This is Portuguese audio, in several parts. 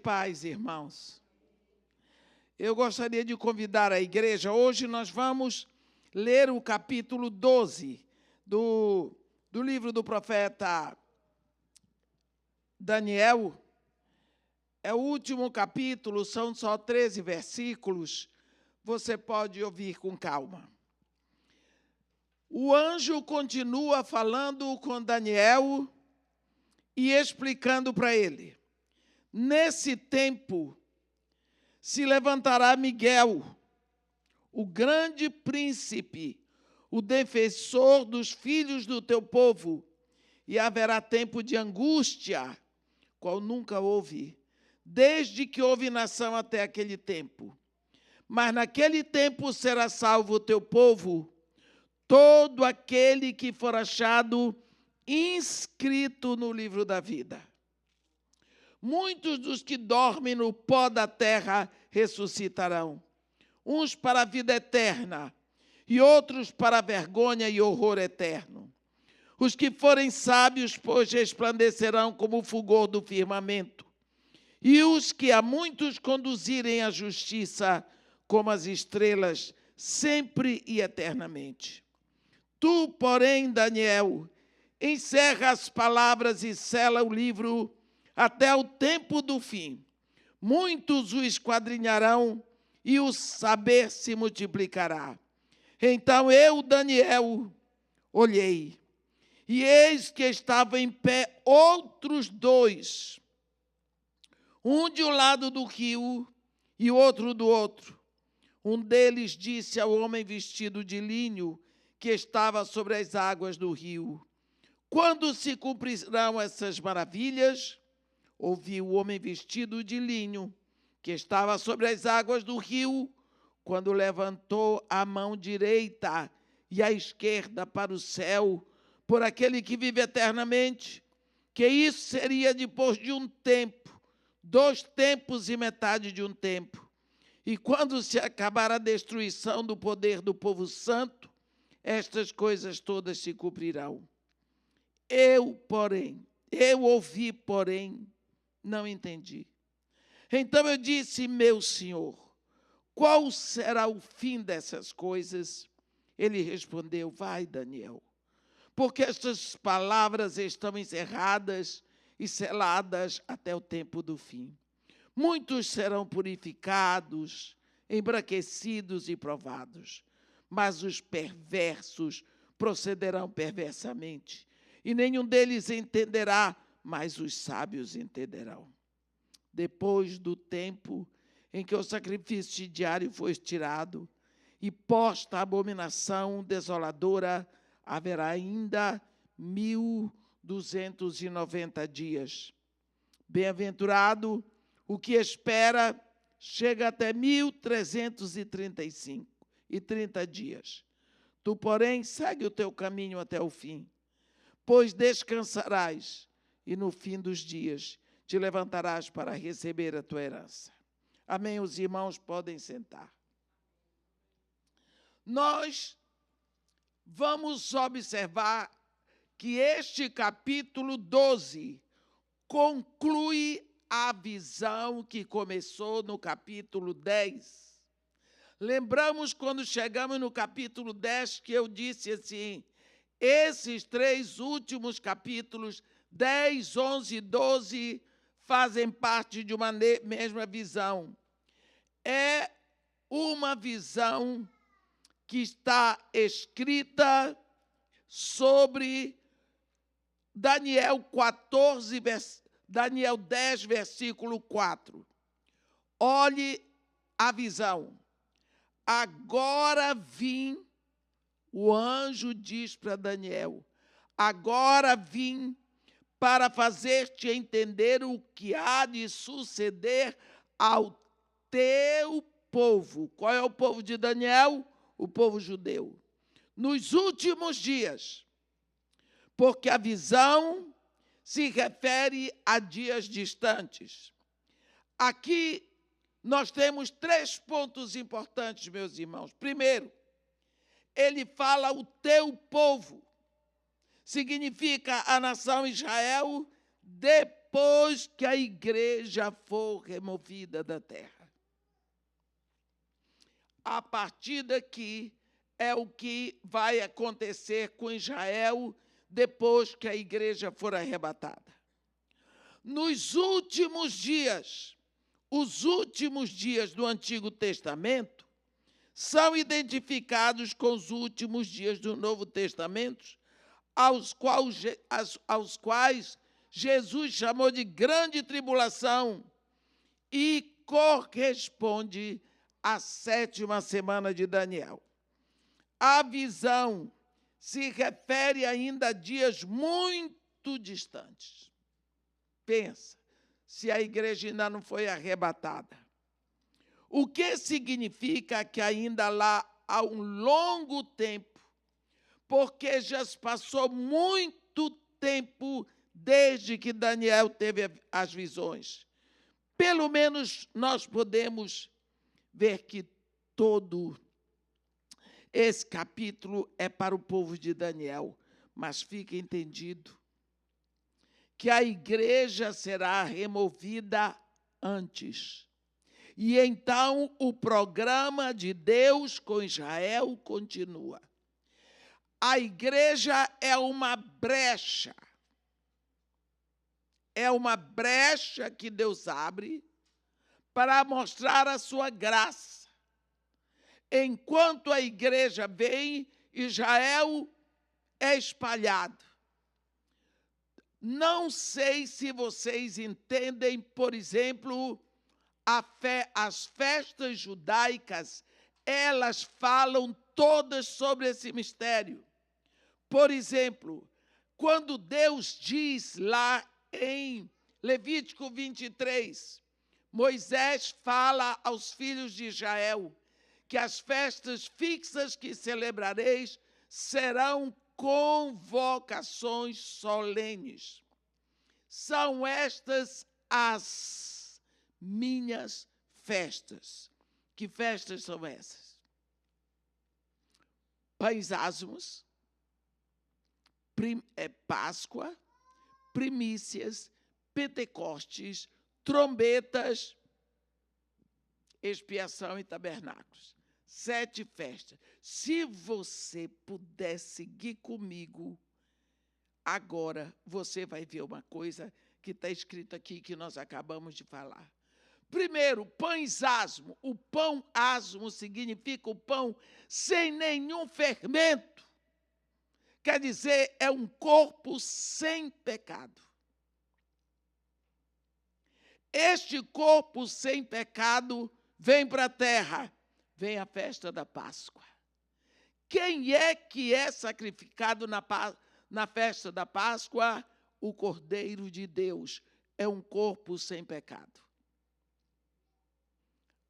paz, irmãos. Eu gostaria de convidar a igreja. Hoje nós vamos ler o capítulo 12 do livro do profeta Daniel. É o último capítulo, são só 13 versículos. Você pode ouvir com calma. O anjo continua falando com Daniel e explicando para ele. Nesse tempo, se levantará Miguel, o grande príncipe, o defensor dos filhos do teu povo, e haverá tempo de angústia, qual nunca houve, desde que houve nação até aquele tempo. Mas naquele tempo será salvo o teu povo, todo aquele que for achado inscrito no livro da vida. Muitos dos que dormem no pó da terra ressuscitarão, uns para a vida eterna e outros para a vergonha e horror eterno. Os que forem sábios, pois, resplandecerão como o fulgor do firmamento, e os que a muitos conduzirem à justiça, como as estrelas, sempre e eternamente. Tu, porém, Daniel, encerra as palavras e sela o livro até o tempo do fim. Muitos o esquadrinharão e o saber se multiplicará. Então eu, Daniel, olhei, e eis que estavam em pé outros dois, um de um lado do rio e o outro do outro. Um deles disse ao homem vestido de linho que estava sobre as águas do rio: quando se cumprirão essas maravilhas? Ouvi o homem vestido de linho, que estava sobre as águas do rio, quando levantou a mão direita e a esquerda para o céu, por aquele que vive eternamente, que isso seria depois de um tempo, 2 tempos e metade de um tempo. E quando se acabar a destruição do poder do povo santo, estas coisas todas se cumprirão. Eu ouvi, porém, não entendi. Então eu disse: meu senhor, qual será o fim dessas coisas? Ele respondeu: vai, Daniel, porque estas palavras estão encerradas e seladas até o tempo do fim. Muitos serão purificados, embranquecidos e provados, mas os perversos procederão perversamente, e nenhum deles entenderá, mas os sábios entenderão. Depois do tempo em que o sacrifício diário foi tirado e posta a abominação desoladora, haverá ainda 1290 dias. Bem-aventurado o que espera, chega até 1330 dias. Tu, porém, segue o teu caminho até o fim, pois descansarás, e no fim dos dias te levantarás para receber a tua herança. Amém? Os irmãos podem sentar. Nós vamos observar que este capítulo 12 conclui a visão que começou no capítulo 10. Lembramos quando chegamos no capítulo 10 que eu disse assim: esses 3 últimos capítulos, 10, 11 e 12, fazem parte de uma mesma visão. É uma visão que está escrita sobre Daniel 10, versículo 4. Olhe a visão. Agora vim, o anjo diz para Daniel, agora vim para fazer-te entender o que há de suceder ao teu povo. Qual é o povo de Daniel? O povo judeu. Nos últimos dias, porque a visão se refere a dias distantes. Aqui nós temos 3 pontos importantes, meus irmãos. Primeiro, ele fala o teu povo. Significa a nação Israel depois depois que a igreja for removida da terra. A partir daqui é o que vai acontecer com Israel depois que a igreja for arrebatada. Nos últimos dias, os últimos dias do Antigo Testamento são identificados com os últimos dias do Novo Testamento, aos quais Jesus chamou de grande tribulação e corresponde à 7ª semana de Daniel. A visão se refere ainda a dias muito distantes. Pensa, se a igreja ainda não foi arrebatada. O que significa que ainda lá há um longo tempo, porque já se passou muito tempo desde que Daniel teve as visões. Pelo menos nós podemos ver que todo esse capítulo é para o povo de Daniel, mas fica entendido que a igreja será removida antes. E então o programa de Deus com Israel continua. A igreja é uma brecha. É uma brecha que Deus abre para mostrar a sua graça. Enquanto a igreja vem, Israel é espalhado. Não sei se vocês entendem, por exemplo, as festas judaicas, elas falam todas sobre esse mistério. Por exemplo, quando Deus diz lá em Levítico 23, Moisés fala aos filhos de Israel que as festas fixas que celebrareis serão convocações solenes. São estas as minhas festas. Que festas são essas? Pães ázimos, Páscoa, primícias, Pentecostes, trombetas, expiação e tabernáculos. 7 festas. Se você puder seguir comigo, agora você vai ver uma coisa que está escrito aqui, que nós acabamos de falar. Primeiro, pães asmo. O pão asmo significa o pão sem nenhum fermento. Quer dizer, é um corpo sem pecado. Este corpo sem pecado vem para a terra. Vem a festa da Páscoa. Quem é que é sacrificado na festa da Páscoa? O Cordeiro de Deus. É um corpo sem pecado.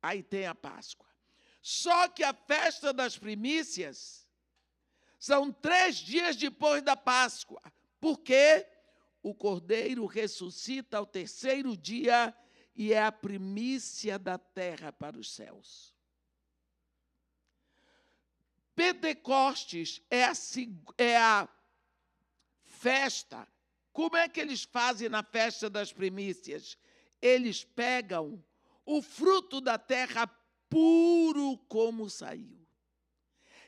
Aí tem a Páscoa. Só que a festa das primícias são 3 dias depois da Páscoa. Porque o Cordeiro ressuscita ao 3º dia e é a primícia da terra para os céus. Pentecostes é a festa. Como é que eles fazem na festa das primícias? Eles pegam o fruto da terra puro como saiu.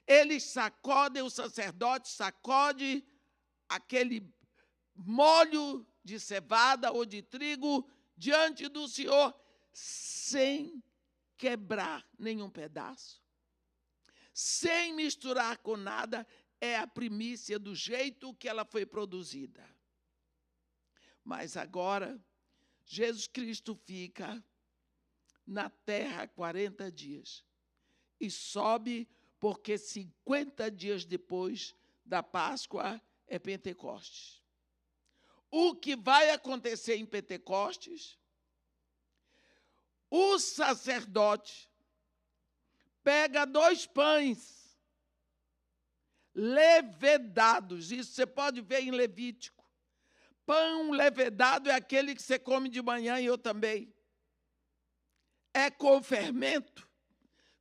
Eles sacodem, o sacerdote sacode aquele molho de cevada ou de trigo diante do Senhor, sem quebrar nenhum pedaço, sem misturar com nada. É a primícia do jeito que ela foi produzida. Mas agora, Jesus Cristo fica na terra 40 dias e sobe, porque 50 dias depois da Páscoa é Pentecostes. O que vai acontecer em Pentecostes? O sacerdote pega 2 pães levedados, isso você pode ver em Levítico. Pão levedado é aquele que você come de manhã, e eu também. É com fermento.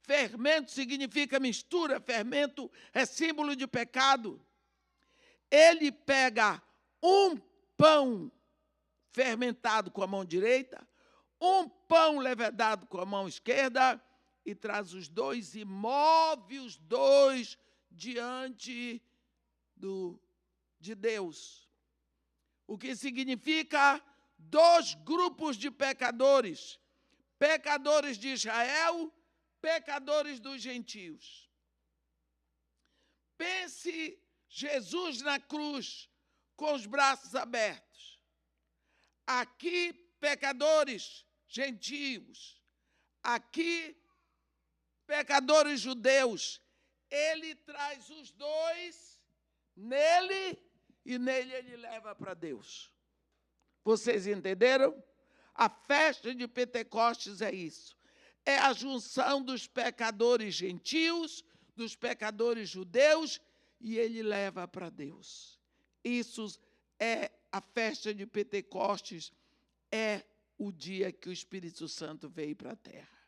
Fermento significa mistura, fermento é símbolo de pecado. Ele pega um pão fermentado com a mão direita, um pão levedado com a mão esquerda, e traz os dois e move os dois diante de Deus. O que significa 2 grupos de pecadores. Pecadores de Israel, pecadores dos gentios. Pense Jesus na cruz, com os braços abertos. Aqui, pecadores gentios. Aqui, pecadores judeus. Ele traz os dois nele e nele ele leva para Deus. Vocês entenderam? A festa de Pentecostes é isso. É a junção dos pecadores gentios, dos pecadores judeus, e ele leva para Deus. Isso é a festa de Pentecostes, é o dia que o Espírito Santo veio para a terra.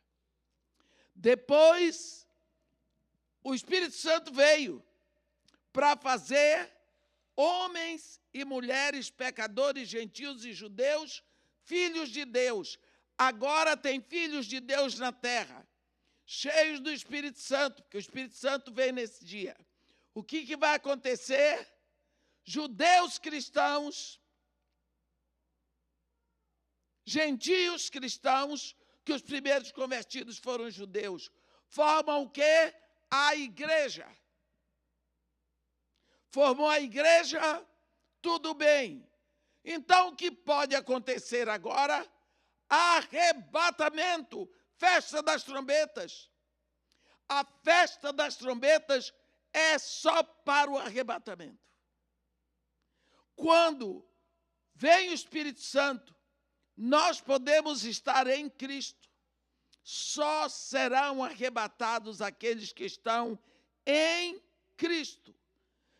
Depois, o Espírito Santo veio para fazer homens e mulheres, pecadores, gentios e judeus, filhos de Deus. Agora tem filhos de Deus na terra, cheios do Espírito Santo, porque o Espírito Santo veio nesse dia. O que vai acontecer? Judeus cristãos, gentios cristãos, que os primeiros convertidos foram judeus, formam o quê? A igreja. Formou a igreja, tudo bem. Então, o que pode acontecer agora? Arrebatamento, festa das trombetas. A festa das trombetas é só para o arrebatamento. Quando vem o Espírito Santo, nós podemos estar em Cristo. Só serão arrebatados aqueles que estão em Cristo.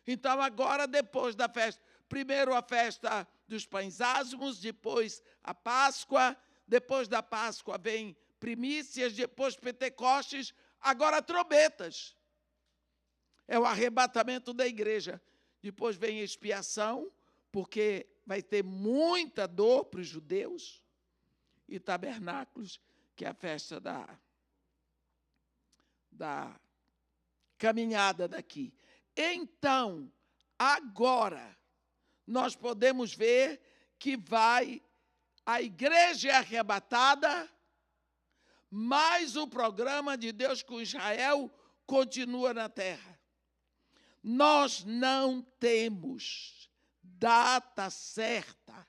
Então, agora, depois da festa, primeiro a festa dos pães ázimos, depois a Páscoa, depois da Páscoa vem primícias, depois Pentecostes, agora trombetas. É o arrebatamento da igreja. Depois vem a expiação, porque vai ter muita dor para os judeus, e tabernáculos, que é a festa da caminhada daqui. Então, agora, nós podemos ver que a igreja é arrebatada, mas o programa de Deus com Israel continua na terra. Nós não temos data certa,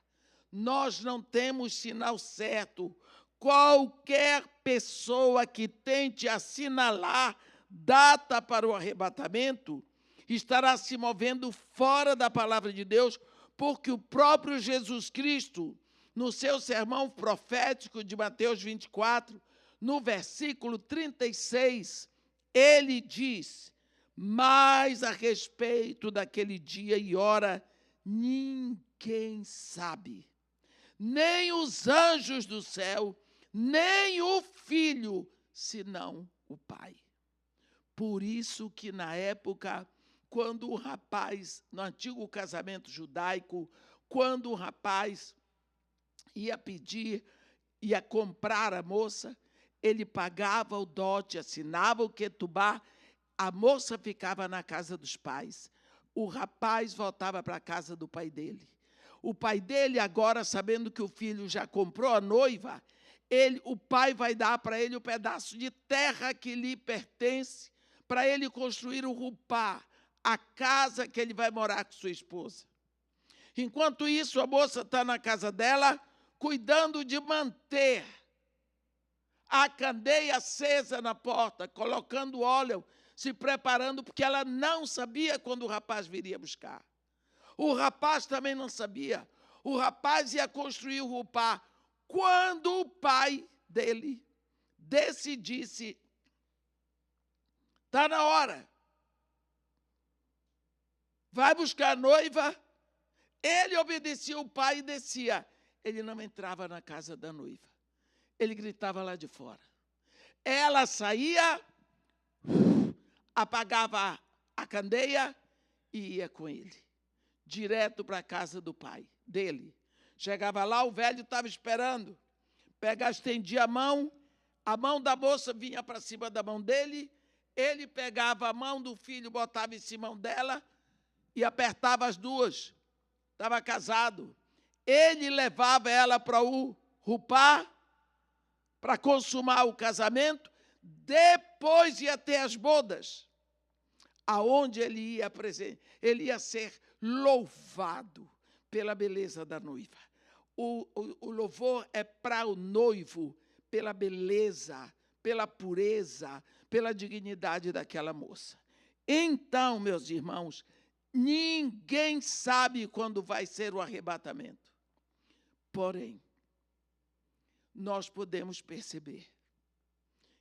nós não temos sinal certo. Qualquer pessoa que tente assinalar data para o arrebatamento estará se movendo fora da palavra de Deus, porque o próprio Jesus Cristo, no seu sermão profético de Mateus 24, no versículo 36, ele diz: mas a respeito daquele dia e hora, ninguém sabe, nem os anjos do céu, nem o Filho, senão o Pai. Por isso que na época, quando o rapaz, no antigo casamento judaico, quando o rapaz ia comprar a moça, ele pagava o dote, assinava o ketubá, a moça ficava na casa dos pais. O rapaz voltava para a casa do pai dele. O pai dele, agora, sabendo que o filho já comprou a noiva, o pai vai dar para ele um pedaço de terra que lhe pertence, para ele construir o rupá, a casa que ele vai morar com sua esposa. Enquanto isso, a moça está na casa dela, cuidando de manter a candeia acesa na porta, colocando óleo, se preparando, porque ela não sabia quando o rapaz viria buscar. O rapaz também não sabia. O rapaz ia construir o rupá. Quando o pai dele decidisse, está na hora, vai buscar a noiva, ele obedecia o pai e descia. Ele não entrava na casa da noiva. Ele gritava lá de fora. Ela saía, apagava a candeia e ia com ele, direto para a casa do pai dele. Chegava lá, o velho estava esperando. Estendia a mão da moça vinha para cima da mão dele, ele pegava a mão do filho, botava em cima dela e apertava as duas. Estava casado. Ele levava ela para o rupar, para consumar o casamento, depois ia ter as bodas, aonde ele ia ser louvado pela beleza da noiva. O louvor é para o noivo, pela beleza, pela pureza, pela dignidade daquela moça. Então, meus irmãos, ninguém sabe quando vai ser o arrebatamento. Porém, nós podemos perceber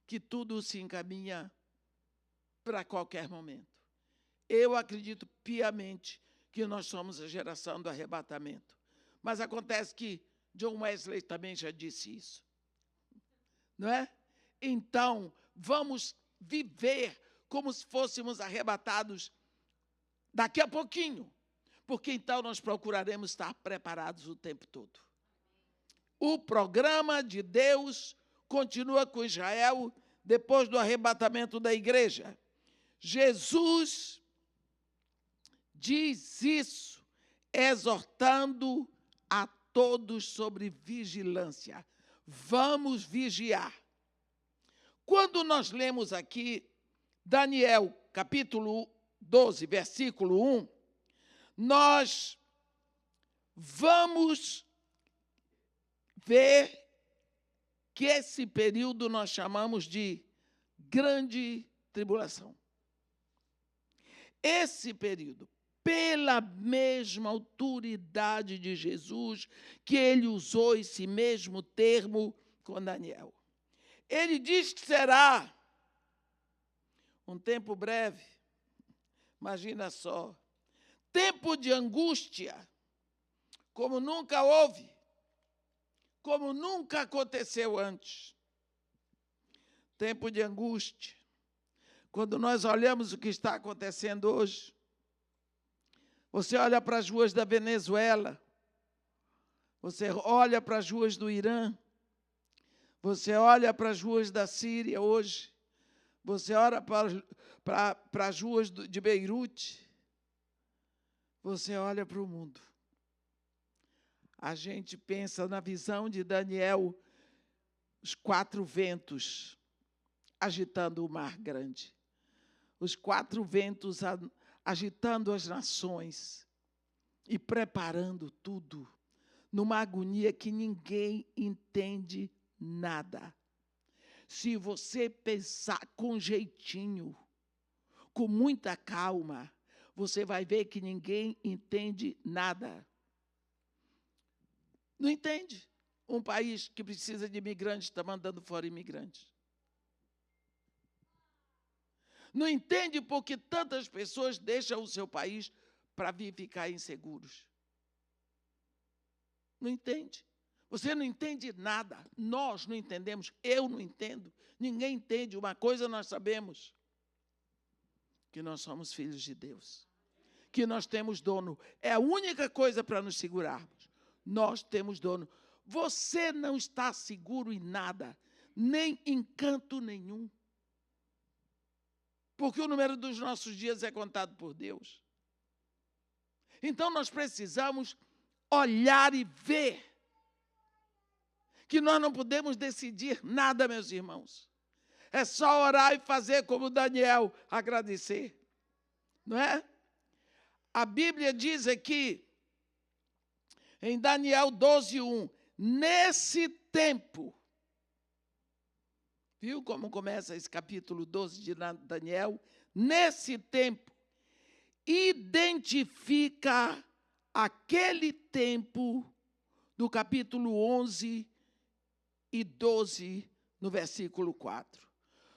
que tudo se encaminha para qualquer momento. Eu acredito piamente que nós somos a geração do arrebatamento. Mas acontece que John Wesley também já disse isso. Não é? Então, vamos viver como se fôssemos arrebatados daqui a pouquinho, porque então nós procuraremos estar preparados o tempo todo. O programa de Deus continua com Israel depois do arrebatamento da igreja. Jesus diz isso, exortando a todos sobre vigilância. Vamos vigiar. Quando nós lemos aqui Daniel, capítulo 12, versículo 1, nós vamos ver que esse período nós chamamos de grande tribulação. Esse período, pela mesma autoridade de Jesus, que ele usou esse mesmo termo com Daniel. Ele diz que será um tempo breve, imagina só, tempo de angústia, como nunca houve, como nunca aconteceu antes. Tempo de angústia. Quando nós olhamos o que está acontecendo hoje, você olha para as ruas da Venezuela, você olha para as ruas do Irã, você olha para as ruas da Síria hoje, você olha para as ruas de Beirute, você olha para o mundo. A gente pensa na visão de Daniel, os 4 ventos agitando o mar grande, os 4 ventos agitando as nações e preparando tudo, numa agonia que ninguém entende nada. Se você pensar com jeitinho, com muita calma, você vai ver que ninguém entende nada. Não entende? Um país que precisa de imigrantes está mandando fora imigrantes. Não entende porque tantas pessoas deixam o seu país para vir ficar inseguros. Não entende. Você não entende nada. Nós não entendemos. Eu não entendo. Ninguém entende. Uma coisa nós sabemos. Que nós somos filhos de Deus. Que nós temos dono. É a única coisa para nos segurarmos. Nós temos dono. Você não está seguro em nada. Nem em canto nenhum. Porque o número dos nossos dias é contado por Deus. Então, nós precisamos olhar e ver que nós não podemos decidir nada, meus irmãos. É só orar e fazer como Daniel, agradecer. Não é? A Bíblia diz aqui, em Daniel 12:1, nesse tempo, viu como começa esse capítulo 12 de Daniel? Nesse tempo, identifica aquele tempo do capítulo 11 e 12, no versículo 4.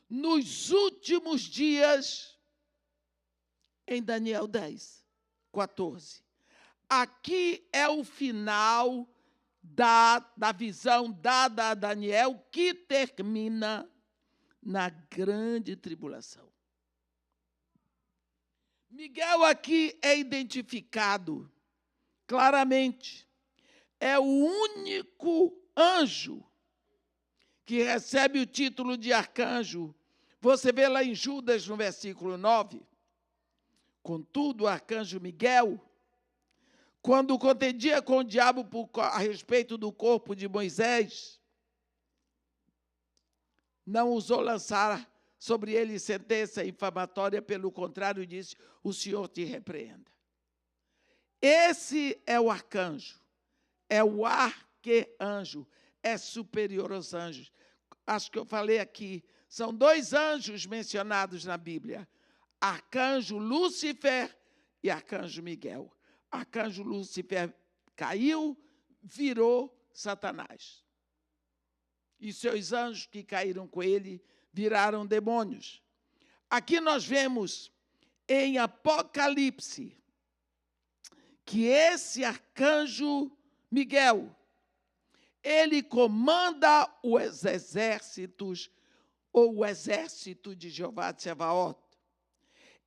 Nos últimos dias, em Daniel 10:14. Aqui é o final da visão dada a Daniel, que termina na grande tribulação. Miguel aqui é identificado claramente. é o único anjo que recebe o título de arcanjo. Você vê lá em Judas, no versículo 9. Contudo, o arcanjo Miguel, quando contendia com o diabo a respeito do corpo de Moisés, não ousou lançar sobre ele sentença infamatória, pelo contrário, disse: o Senhor te repreenda. Esse é o arcanjo, é o arcanjo, é superior aos anjos. Acho que eu falei aqui, são 2 anjos mencionados na Bíblia: arcanjo Lúcifer e arcanjo Miguel. Arcanjo Lúcifer caiu, virou Satanás. E seus anjos que caíram com ele viraram demônios. Aqui nós vemos em Apocalipse que esse arcanjo Miguel, ele comanda os exércitos, ou o exército de Jeová de Sebaote.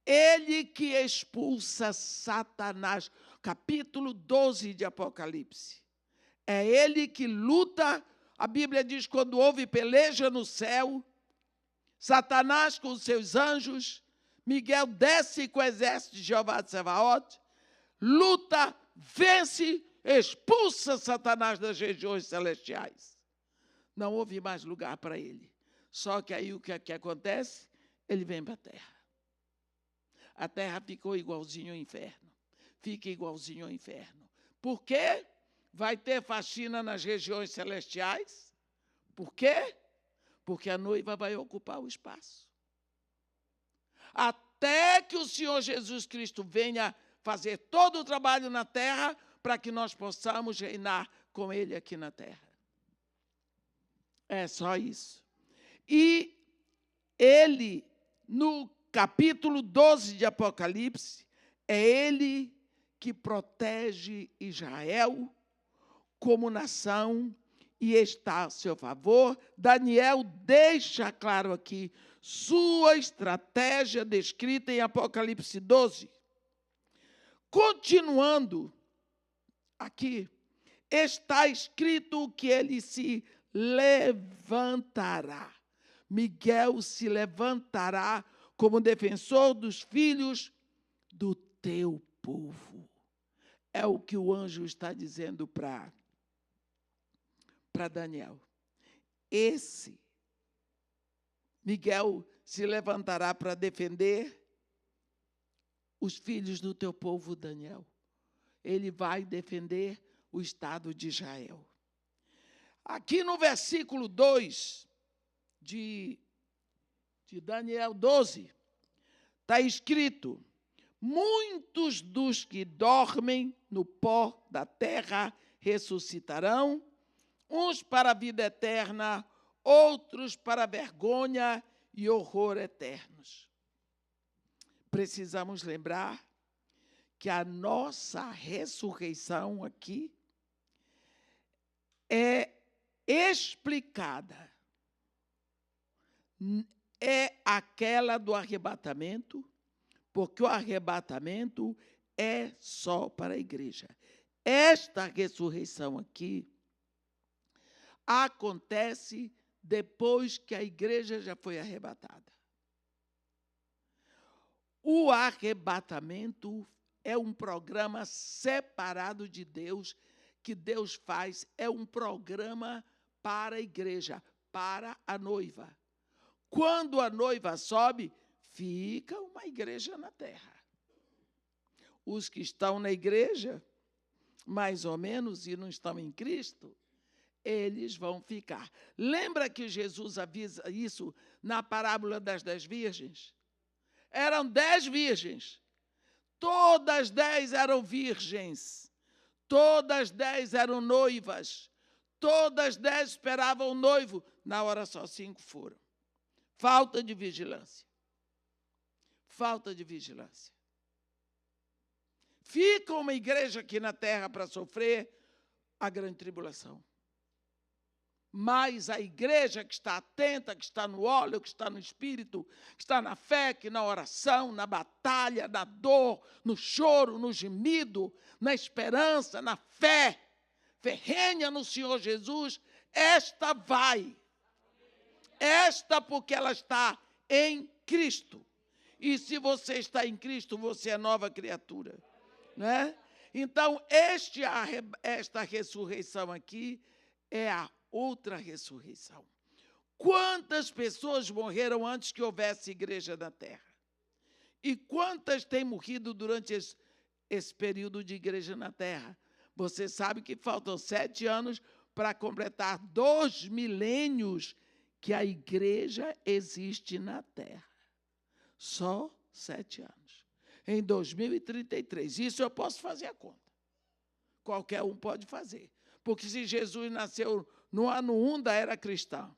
Ele que expulsa Satanás. Capítulo 12 de Apocalipse. É ele que luta. A Bíblia diz: quando houve peleja no céu, Satanás com os seus anjos, Miguel desce com o exército de Jeová de Sebaote, luta, vence, expulsa Satanás das regiões celestiais. Não houve mais lugar para ele. Só que aí o que acontece? Ele vem para a terra. A terra ficou igualzinho ao inferno. Fica igualzinho ao inferno. Por quê? Vai ter faxina nas regiões celestiais. Por quê? Porque a noiva vai ocupar o espaço. Até que o Senhor Jesus Cristo venha fazer todo o trabalho na terra para que nós possamos reinar com Ele aqui na terra. É só isso. E ele, no capítulo 12 de Apocalipse, é ele que protege Israel como nação e está a seu favor. Daniel deixa claro aqui sua estratégia descrita em Apocalipse 12. Continuando aqui, está escrito que ele se levantará. Miguel se levantará como defensor dos filhos do teu povo. É o que o anjo está dizendo para Daniel. Esse Miguel se levantará para defender os filhos do teu povo, Daniel. Ele vai defender o Estado de Israel. Aqui no versículo 2 de Daniel 12, está escrito: muitos dos que dormem no pó da terra ressuscitarão, uns para a vida eterna, outros para a vergonha e horror eternos. Precisamos lembrar que a nossa ressurreição aqui é explicada. É aquela do arrebatamento, porque o arrebatamento é só para a igreja. Esta ressurreição aqui acontece depois que a igreja já foi arrebatada. O arrebatamento é um programa separado de Deus, que Deus faz, é um programa para a igreja, para a noiva. Quando a noiva sobe, fica uma igreja na terra. Os que estão na igreja, mais ou menos, e não estão em Cristo, eles vão ficar. Lembra que Jesus avisa isso na parábola das 10 virgens? Eram 10 virgens. Todas 10 eram virgens. Todas 10 eram noivas. Todas 10 esperavam o noivo. Na hora só 5 foram. Falta de vigilância. Falta de vigilância. Fica uma igreja aqui na terra para sofrer a grande tribulação. Mas a igreja que está atenta, que está no óleo, que está no espírito, que está na fé, que na oração, na batalha, na dor, no choro, no gemido, na esperança, na fé, ferrenha no Senhor Jesus, esta vai. Esta porque ela está em Cristo. E se você está em Cristo, você é nova criatura. Né? Então, esta ressurreição aqui é a outra ressurreição. Quantas pessoas morreram antes que houvesse igreja na terra? E quantas têm morrido durante esse período de igreja na terra? Você sabe que faltam 7 anos para completar 2 milênios que a igreja existe na terra. Só 7 anos. Em 2033. Isso eu posso fazer a conta. Qualquer um pode fazer. Porque se Jesus nasceu no ano 1 da era cristã,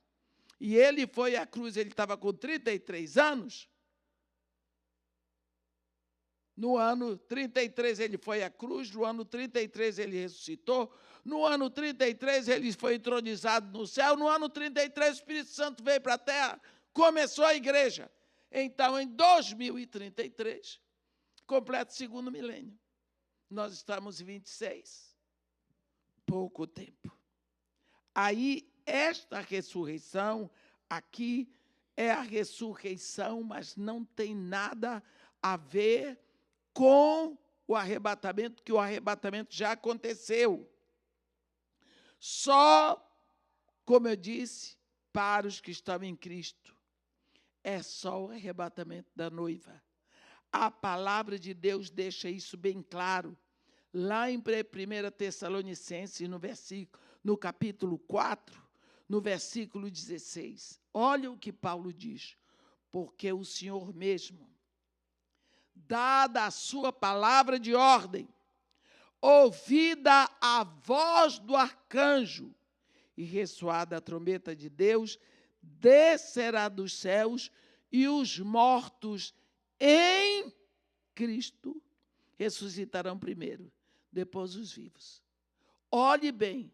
e ele foi à cruz, ele estava com 33 anos, no ano 33 ele foi à cruz, no ano 33 ele ressuscitou, no ano 33 ele foi entronizado no céu, no ano 33 o Espírito Santo veio para a terra, começou a igreja. Então, em 2033, completa o 2º milênio. Nós estamos em 26. Pouco tempo. Aí, esta ressurreição aqui é a ressurreição, mas não tem nada a ver com o arrebatamento, que o arrebatamento já aconteceu. Só, como eu disse, para os que estão em Cristo. É só o arrebatamento da noiva. A palavra de Deus deixa isso bem claro. Lá em 1 Tessalonicenses, no capítulo 4, no versículo 16. Olha o que Paulo diz. Porque o Senhor mesmo, dada a sua palavra de ordem, ouvida a voz do arcanjo e ressoada a trombeta de Deus, descerá dos céus e os mortos em Cristo ressuscitarão primeiro, depois os vivos. Olhe bem,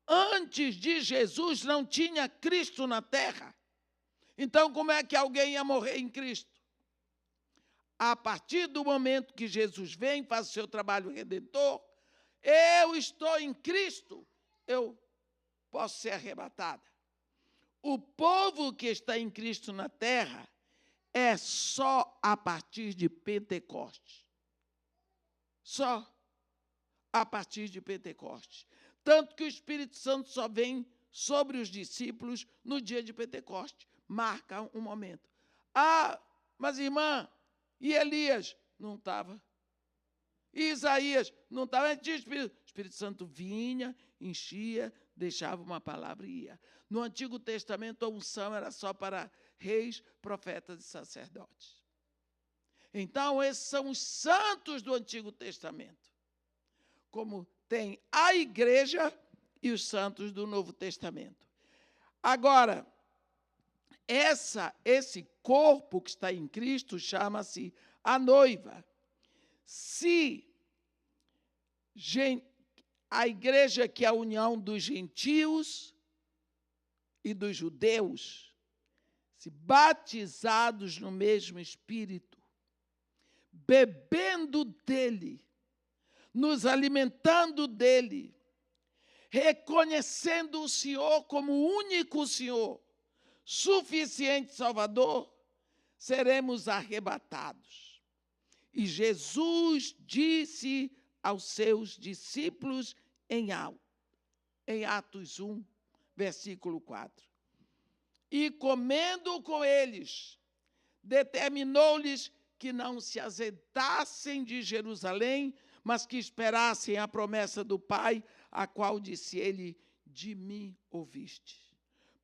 antes de Jesus não tinha Cristo na terra. Então, como é que alguém ia morrer em Cristo? A partir do momento que Jesus vem, faz o seu trabalho redentor, eu estou em Cristo, eu posso ser arrebatada. O povo que está em Cristo na terra é só a partir de Pentecostes. Só a partir de Pentecostes. Tanto que o Espírito Santo só vem sobre os discípulos no dia de Pentecostes. Marca um momento. Ah, mas irmã, e Elias? Não estava. E Isaías? Não estava. O Espírito Santo vinha, enchia, deixava uma palavra e ia. No Antigo Testamento, a unção era só para reis, profetas e sacerdotes. Então, esses são os santos do Antigo Testamento. Como tem a igreja e os santos do Novo Testamento. Agora, esse corpo que está em Cristo chama-se a noiva. Se a igreja, que é a união dos gentios e dos judeus, se batizados no mesmo Espírito, bebendo dele, nos alimentando dele, reconhecendo o Senhor como o único Senhor, suficiente Salvador, seremos arrebatados. E Jesus disse aos seus discípulos em Atos 1, versículo 4. E comendo com eles, determinou-lhes que não se ausentassem de Jerusalém, mas que esperassem a promessa do Pai, a qual disse ele: de mim ouviste.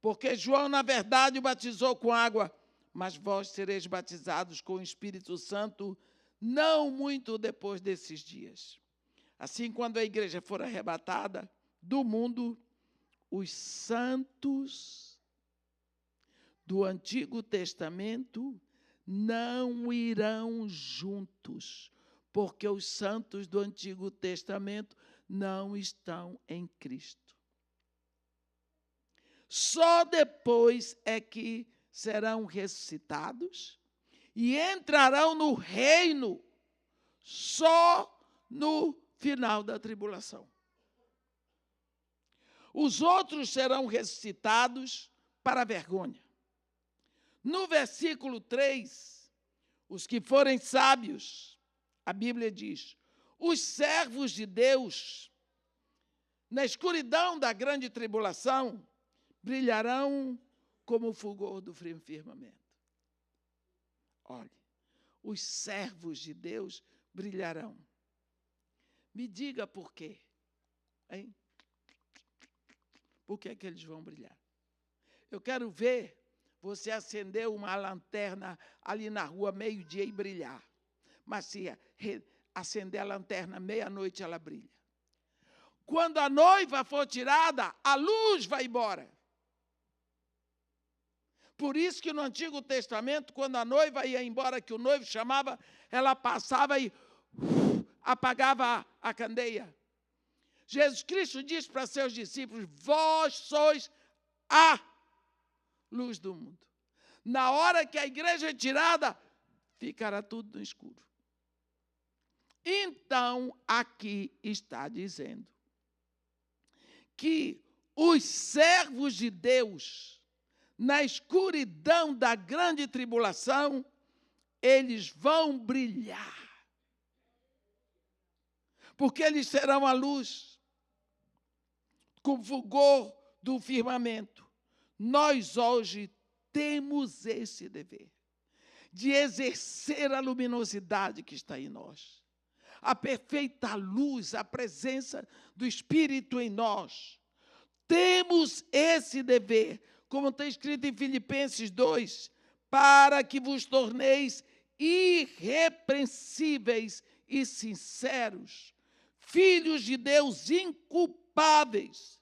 Porque João, na verdade, batizou com água, mas vós sereis batizados com o Espírito Santo, não muito depois desses dias. Assim, quando a igreja for arrebatada do mundo, os santos do Antigo Testamento não irão juntos, porque os santos do Antigo Testamento não estão em Cristo. Só depois é que serão ressuscitados e entrarão no reino só no final da tribulação. Os outros serão ressuscitados para a vergonha. No versículo 3, os que forem sábios, a Bíblia diz, os servos de Deus, na escuridão da grande tribulação, brilharão como o fulgor do firmamento. Olhe, os servos de Deus brilharão. Me diga por quê, hein? Por que é que eles vão brilhar? Eu quero ver você acender uma lanterna ali na rua meio-dia e brilhar. Mas se acender a lanterna meia-noite, ela brilha. Quando a noiva for tirada, a luz vai embora. Por isso que no Antigo Testamento, quando a noiva ia embora, que o noivo chamava, ela passava e apagava a candeia. Jesus Cristo diz para seus discípulos, vós sois a luz do mundo. Na hora que a igreja é tirada, ficará tudo no escuro. Então, aqui está dizendo que os servos de Deus, na escuridão da grande tribulação, eles vão brilhar. Porque eles serão a luz, com o fulgor do firmamento. Nós hoje temos esse dever de exercer a luminosidade que está em nós. A perfeita luz, a presença do Espírito em nós. Temos esse dever, como está escrito em Filipenses 2, para que vos torneis irrepreensíveis e sinceros, filhos de Deus inculpáveis,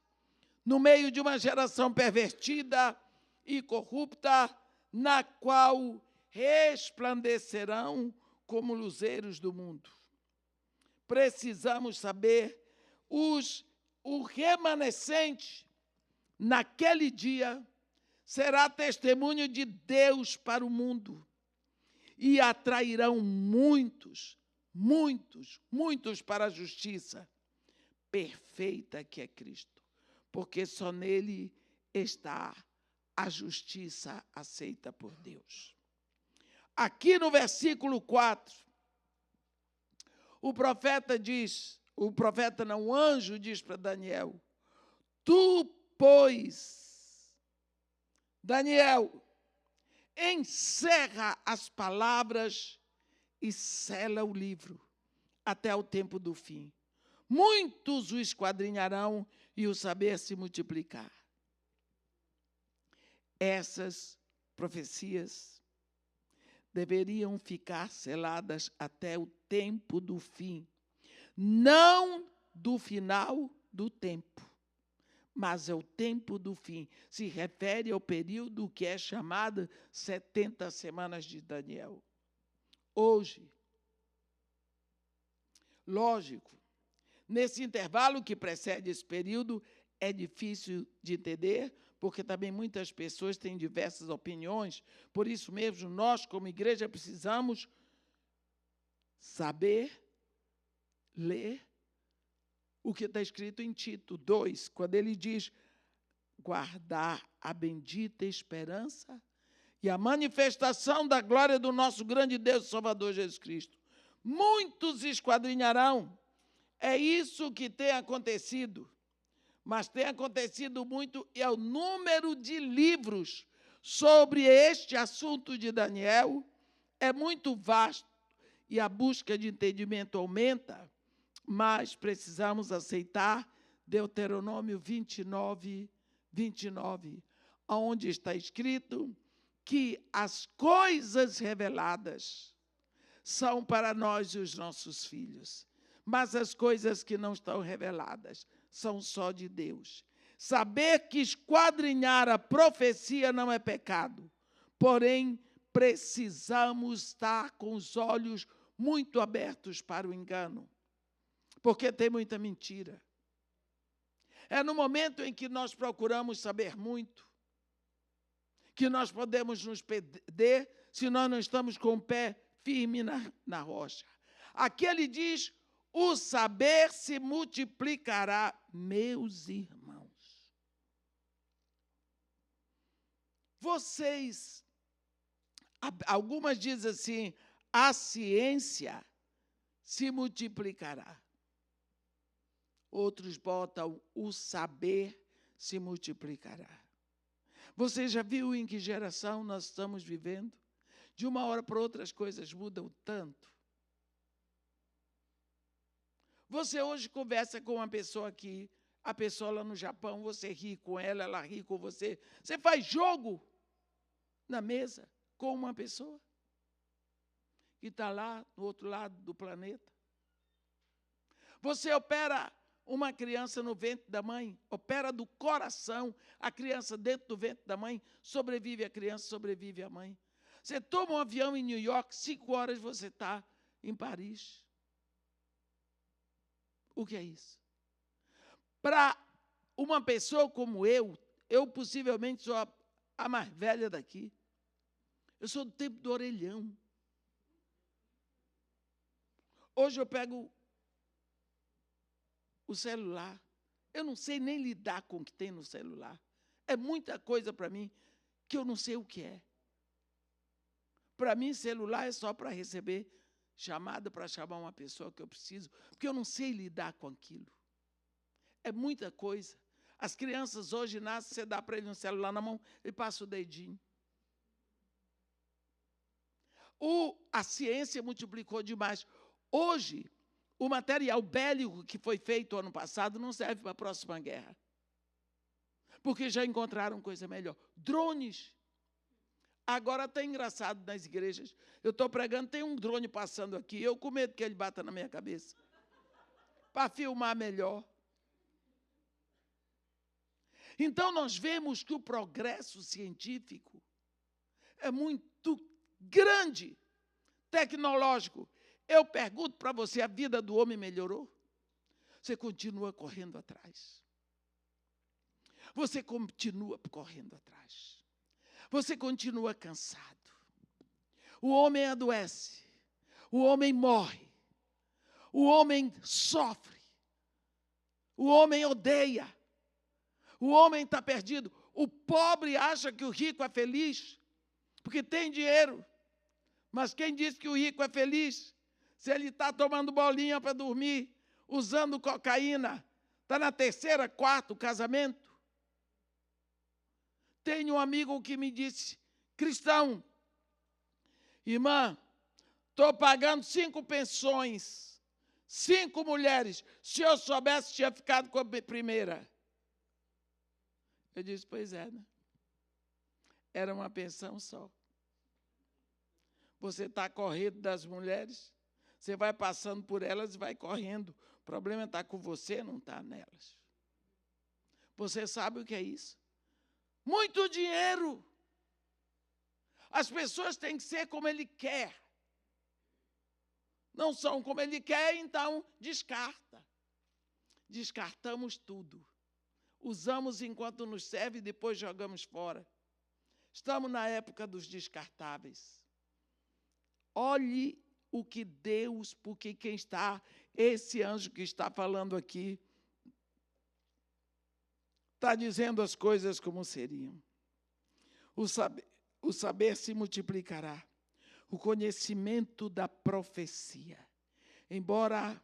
no meio de uma geração pervertida e corrupta, na qual resplandecerão como luzeiros do mundo. Precisamos saber o remanescente, naquele dia, será testemunho de Deus para o mundo e atrairão muitos para a justiça perfeita que é Cristo, porque só nele está a justiça aceita por Deus. Aqui no versículo 4, o anjo diz para Daniel, tu, pois, Daniel, encerra as palavras e sela o livro até o tempo do fim. Muitos o esquadrinharão e o saber se multiplicar. Essas profecias deveriam ficar seladas até o tempo do fim, não do final do tempo, mas é o tempo do fim. Se refere ao período que é chamado 70 semanas de Daniel. Hoje, lógico, nesse intervalo que precede esse período, é difícil de entender, porque também muitas pessoas têm diversas opiniões. Por isso mesmo, nós, como igreja, precisamos saber ler o que está escrito em Tito 2, quando ele diz, guardar a bendita esperança e a manifestação da glória do nosso grande Deus e Salvador Jesus Cristo. Muitos esquadrinharão. É isso que tem acontecido. Mas tem acontecido muito, e é o número de livros sobre este assunto de Daniel é muito vasto, e a busca de entendimento aumenta, mas precisamos aceitar Deuteronômio 29, onde está escrito que as coisas reveladas são para nós e os nossos filhos, mas as coisas que não estão reveladas são só de Deus. Saber que esquadrinhar a profecia não é pecado, porém, precisamos estar com os olhos muito abertos para o engano, porque tem muita mentira. É no momento em que nós procuramos saber muito, que nós podemos nos perder se nós não estamos com o pé firme na rocha. Aqui ele diz, o saber se multiplicará, meus irmãos. Algumas dizem assim, a ciência se multiplicará. Outros botam, o saber se multiplicará. Você já viu em que geração nós estamos vivendo? De uma hora para outra as coisas mudam tanto. Você hoje conversa com uma pessoa aqui, a pessoa lá no Japão, você ri com ela, ela ri com você. Você faz jogo na mesa com uma pessoa que está lá no outro lado do planeta. Você opera uma criança no ventre da mãe, opera do coração, a criança dentro do ventre da mãe, sobrevive a criança, sobrevive a mãe. Você toma um avião em New York, 5 horas você está em Paris. O que é isso? Para uma pessoa como eu possivelmente sou a mais velha daqui. Eu sou do tempo do orelhão. Hoje eu pego o celular. Eu não sei nem lidar com o que tem no celular. É muita coisa para mim que eu não sei o que é. Para mim, celular é só para receber chamada, para chamar uma pessoa que eu preciso, porque eu não sei lidar com aquilo. É muita coisa. As crianças hoje nascem, você dá para ele um celular na mão, ele passa o dedinho. A ciência multiplicou demais. Hoje, o material bélico que foi feito ano passado não serve para a próxima guerra. Porque já encontraram coisa melhor. Drones. Agora está engraçado nas igrejas. Eu estou pregando, tem um drone passando aqui, eu com medo que ele bata na minha cabeça. Para filmar melhor. Então, nós vemos que o progresso científico é muito grande, tecnológico. Eu pergunto para você, a vida do homem melhorou? Você continua correndo atrás. Você continua correndo atrás. Você continua cansado. O homem adoece. O homem morre. O homem sofre. O homem odeia. O homem está perdido. O pobre acha que o rico é feliz porque tem dinheiro. Mas quem diz que o rico é feliz? Se ele está tomando bolinha para dormir, usando cocaína, está na 3ª, 4º casamento. Tenho um amigo que me disse, cristão, irmã, estou pagando 5 pensões, 5 mulheres. Se eu soubesse, tinha ficado com a primeira. Eu disse, pois é, né? Era uma pensão só. Você está correndo das mulheres, você vai passando por elas e vai correndo. O problema está com você, não está nelas. Você sabe o que é isso? Muito dinheiro. As pessoas têm que ser como ele quer. Não são como ele quer, então descarta. Descartamos tudo. Usamos enquanto nos serve e depois jogamos fora. Estamos na época dos descartáveis. Olhe o que Deus, porque quem está, esse anjo que está falando aqui, está dizendo as coisas como seriam. O saber se multiplicará. O conhecimento da profecia. Embora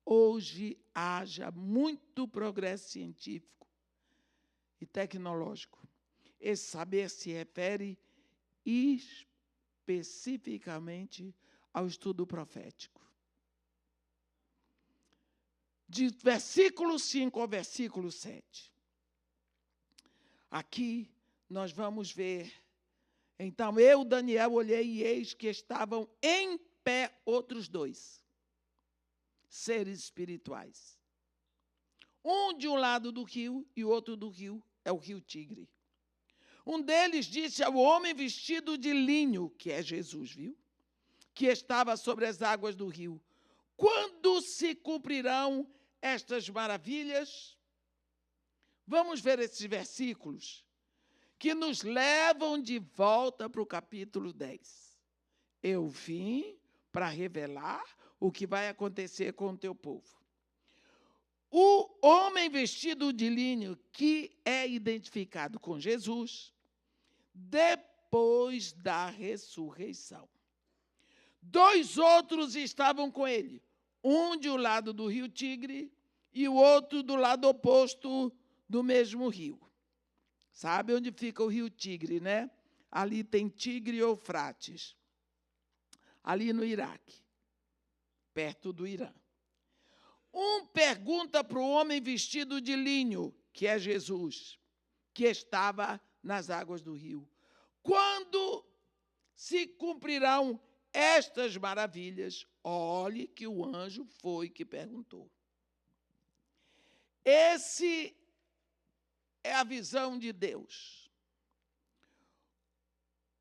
hoje haja muito progresso científico e tecnológico, esse saber se refere especificamente ao estudo profético. De versículo 5 ao versículo 7. Aqui nós vamos ver. Então, eu, Daniel, olhei e eis que estavam em pé outros 2 seres espirituais. Um de um lado do rio e o outro do rio é o rio Tigre. Um deles disse ao homem vestido de linho, que é Jesus, viu? Que estava sobre as águas do rio: quando se cumprirão estas maravilhas? Vamos ver esses versículos que nos levam de volta para o capítulo 10. Eu vim para revelar o que vai acontecer com o teu povo. O homem vestido de linho, que é identificado com Jesus, depois da ressurreição. 2 outros estavam com ele, um de um lado do rio Tigre e o outro do lado oposto do mesmo rio. Sabe onde fica o rio Tigre, né? Ali tem Tigre e Eufrates, ali no Iraque, perto do Irã. Um pergunta para o homem vestido de linho, que é Jesus, que estava nas águas do rio: quando se cumprirão estas maravilhas? Olhe que o anjo foi que perguntou. Esse é a visão de Deus.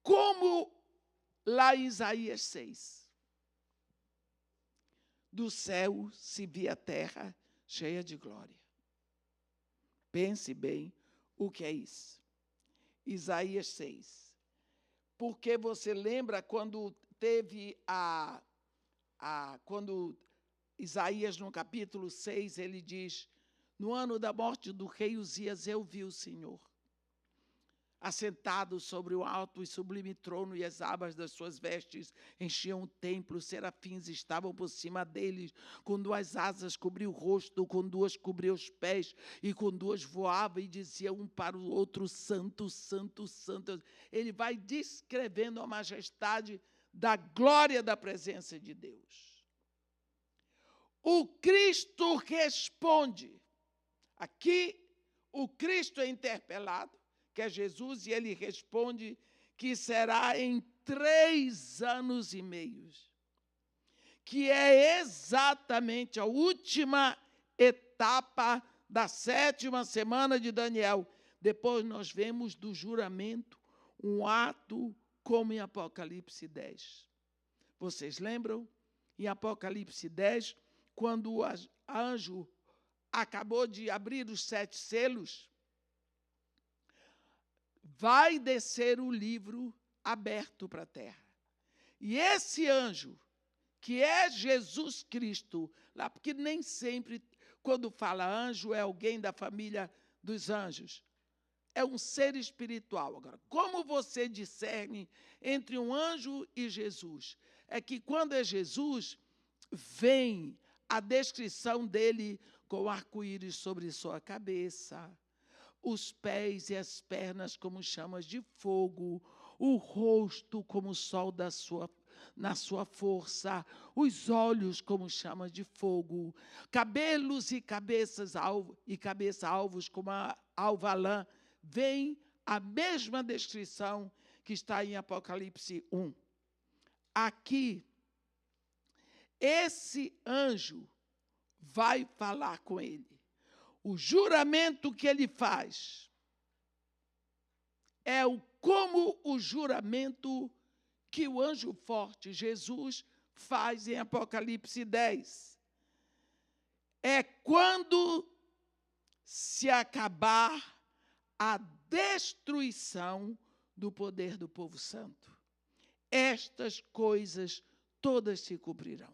Como lá em Isaías 6, do céu se via a terra cheia de glória. Pense bem o que é isso. Isaías 6. Porque você lembra quando teve quando Isaías, no capítulo 6, ele diz: no ano da morte do rei Uzias, eu vi o Senhor assentado sobre o alto e sublime trono, e as abas das suas vestes enchiam o templo. Os serafins estavam por cima deles, com 2 asas cobriu o rosto, com 2 cobriu os pés, e com 2 voava, e dizia um para o outro: santo, santo, santo. Ele vai descrevendo a majestade da glória da presença de Deus. O Cristo responde. Aqui, o Cristo é interpelado, que é Jesus, e ele responde que será em 3 anos e meio, que é exatamente a última etapa da 7ª semana de Daniel. Depois nós vemos do juramento um ato como em Apocalipse 10. Vocês lembram? Em Apocalipse 10, quando o anjo acabou de abrir os 7 selos, vai descer o livro aberto para a terra. E esse anjo, que é Jesus Cristo, lá, porque nem sempre, quando fala anjo, é alguém da família dos anjos. É um ser espiritual. Agora, como você discerne entre um anjo e Jesus? É que quando é Jesus, vem a descrição dele com arco-íris sobre sua cabeça, os pés e as pernas como chamas de fogo, o rosto como o sol na sua força, os olhos como chamas de fogo, cabelos e cabeça alvos como a alva lã. Vem a mesma descrição que está em Apocalipse 1. Aqui, esse anjo vai falar com ele. O juramento que ele faz é como o juramento que o anjo forte, Jesus, faz em Apocalipse 10. É quando se acabar a destruição do poder do povo santo. Estas coisas todas se cumprirão.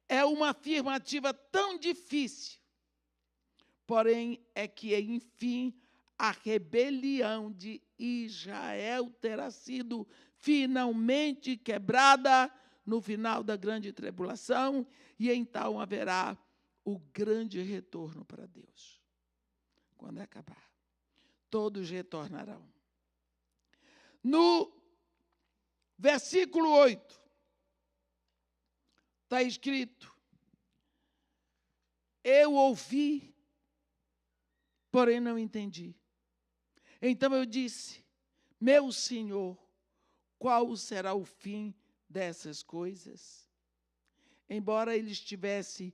É uma afirmativa tão difícil, porém é que, enfim, a rebelião de Israel terá sido finalmente quebrada no final da grande tribulação, e então haverá o grande retorno para Deus. Quando acabar, todos retornarão. No versículo 8, está escrito: eu ouvi, porém não entendi. Então eu disse: meu Senhor, qual será o fim dessas coisas? Embora ele estivesse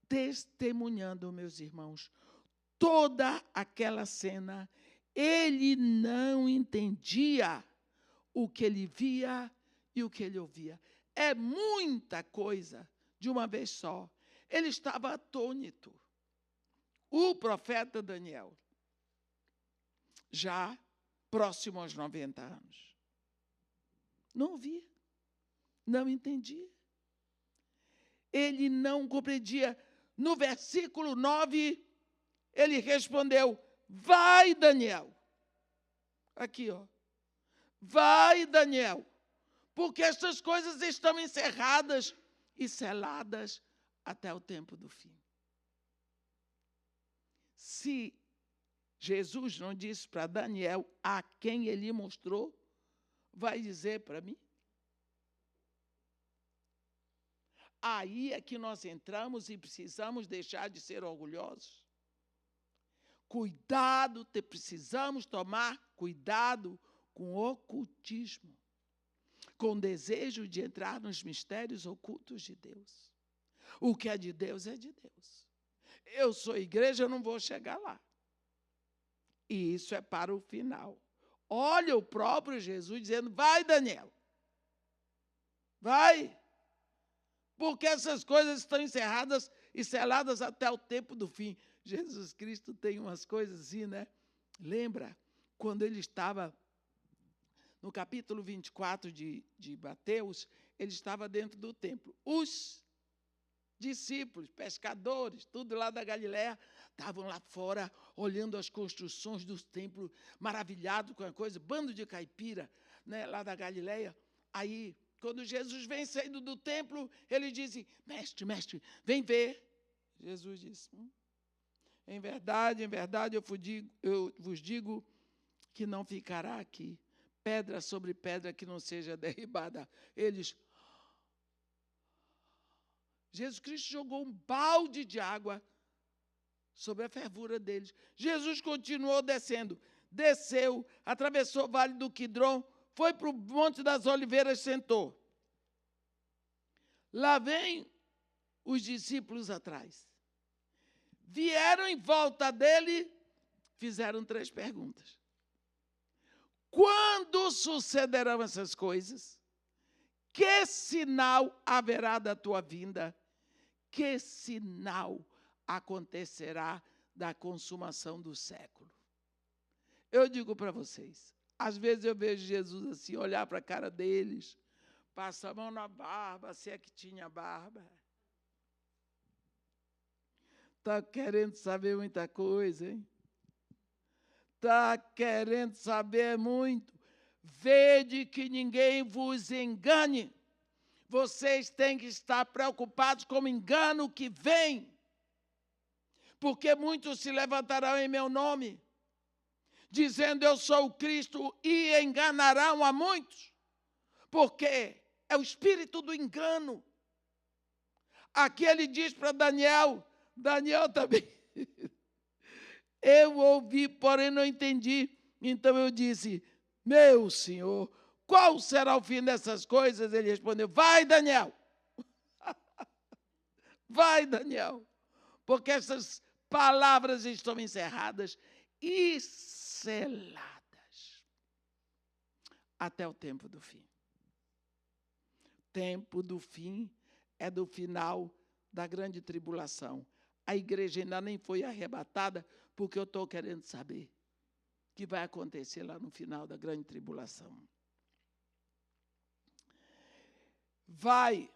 testemunhando, meus irmãos, toda aquela cena, ele não entendia o que ele via e o que ele ouvia. É muita coisa de uma vez só. Ele estava atônito. O profeta Daniel, já próximo aos 90 anos, não ouvia, não entendia. Ele não compreendia. No versículo 9, ele respondeu: vai, Daniel. Aqui, ó. Vai, Daniel, porque estas coisas estão encerradas e seladas até o tempo do fim. Se Jesus não disse para Daniel a quem ele mostrou, vai dizer para mim? Aí é que nós entramos e precisamos deixar de ser orgulhosos. Cuidado, precisamos tomar cuidado com o ocultismo, com o desejo de entrar nos mistérios ocultos de Deus. O que é de Deus é de Deus. Eu sou igreja, eu não vou chegar lá. E isso é para o final. Olha o próprio Jesus dizendo, vai, Daniel. Vai. Porque essas coisas estão encerradas e seladas até o tempo do fim. Jesus Cristo tem umas coisas assim, né? Lembra quando ele estava no capítulo 24 de Mateus, ele estava dentro do templo. Os discípulos, pescadores, tudo lá da Galiléia, estavam lá fora, olhando as construções dos templos, maravilhados com a coisa, bando de caipira, né, lá da Galiléia. Aí, quando Jesus vem saindo do templo, ele diz, mestre, vem ver. Jesus disse, em verdade, eu vos digo que não ficará aqui pedra sobre pedra que não seja derribada. Jesus Cristo jogou um balde de água sobre a fervura deles. Jesus continuou descendo. Desceu, atravessou o vale do Quidron, foi para o Monte das Oliveiras e sentou. Lá vem os discípulos atrás. Vieram em volta dele, fizeram 3 perguntas. Quando sucederão essas coisas? Que sinal haverá da tua vinda? Que sinal acontecerá da consumação do século? Eu digo para vocês, às vezes eu vejo Jesus assim, olhar para a cara deles, passar a mão na barba, se é que tinha barba. Está querendo saber muita coisa, hein? Está querendo saber muito. Vede que ninguém vos engane. Vocês têm que estar preocupados com o engano que vem. Porque muitos se levantarão em meu nome, dizendo eu sou o Cristo, e enganarão a muitos. Porque é o espírito do engano. Aqui ele diz para Daniel também, eu ouvi, porém não entendi. Então eu disse, meu Senhor, qual será o fim dessas coisas? Ele respondeu, vai, Daniel. Vai, Daniel. Porque essas palavras estão encerradas e seladas até o tempo do fim. Tempo do fim é do final da grande tribulação. A igreja ainda nem foi arrebatada, porque eu estou querendo saber o que vai acontecer lá no final da grande tribulação. Vai.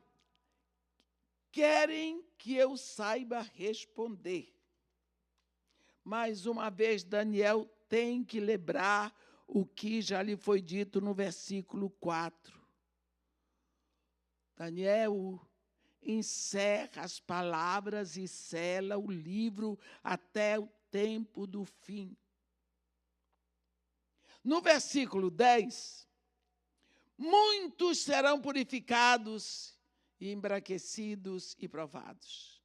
Querem que eu saiba responder. Mais uma vez, Daniel tem que lembrar o que já lhe foi dito no versículo 4. Daniel encerra as palavras e sela o livro até o tempo do fim. No versículo 10, muitos serão purificados, embranquecidos e provados.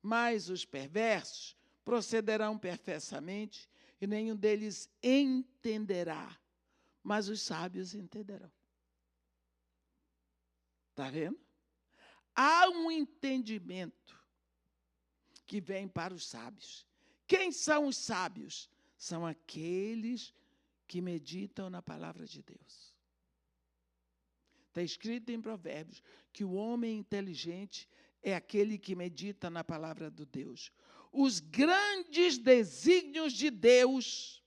Mas os perversos procederão perversamente e nenhum deles entenderá, mas os sábios entenderão. Está vendo? Há um entendimento que vem para os sábios. Quem são os sábios? São aqueles que meditam na palavra de Deus. Está escrito em Provérbios que o homem inteligente é aquele que medita na palavra de Deus. Os grandes desígnios de Deus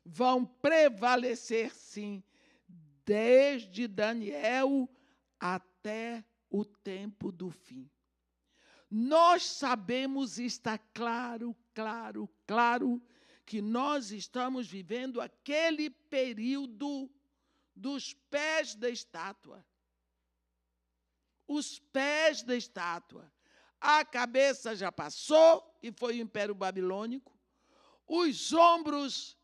vão prevalecer, sim, desde Daniel até o tempo do fim. Nós sabemos, está claro, que nós estamos vivendo aquele período dos pés da estátua. Os pés da estátua. A cabeça já passou, e foi o Império Babilônico. Os ombros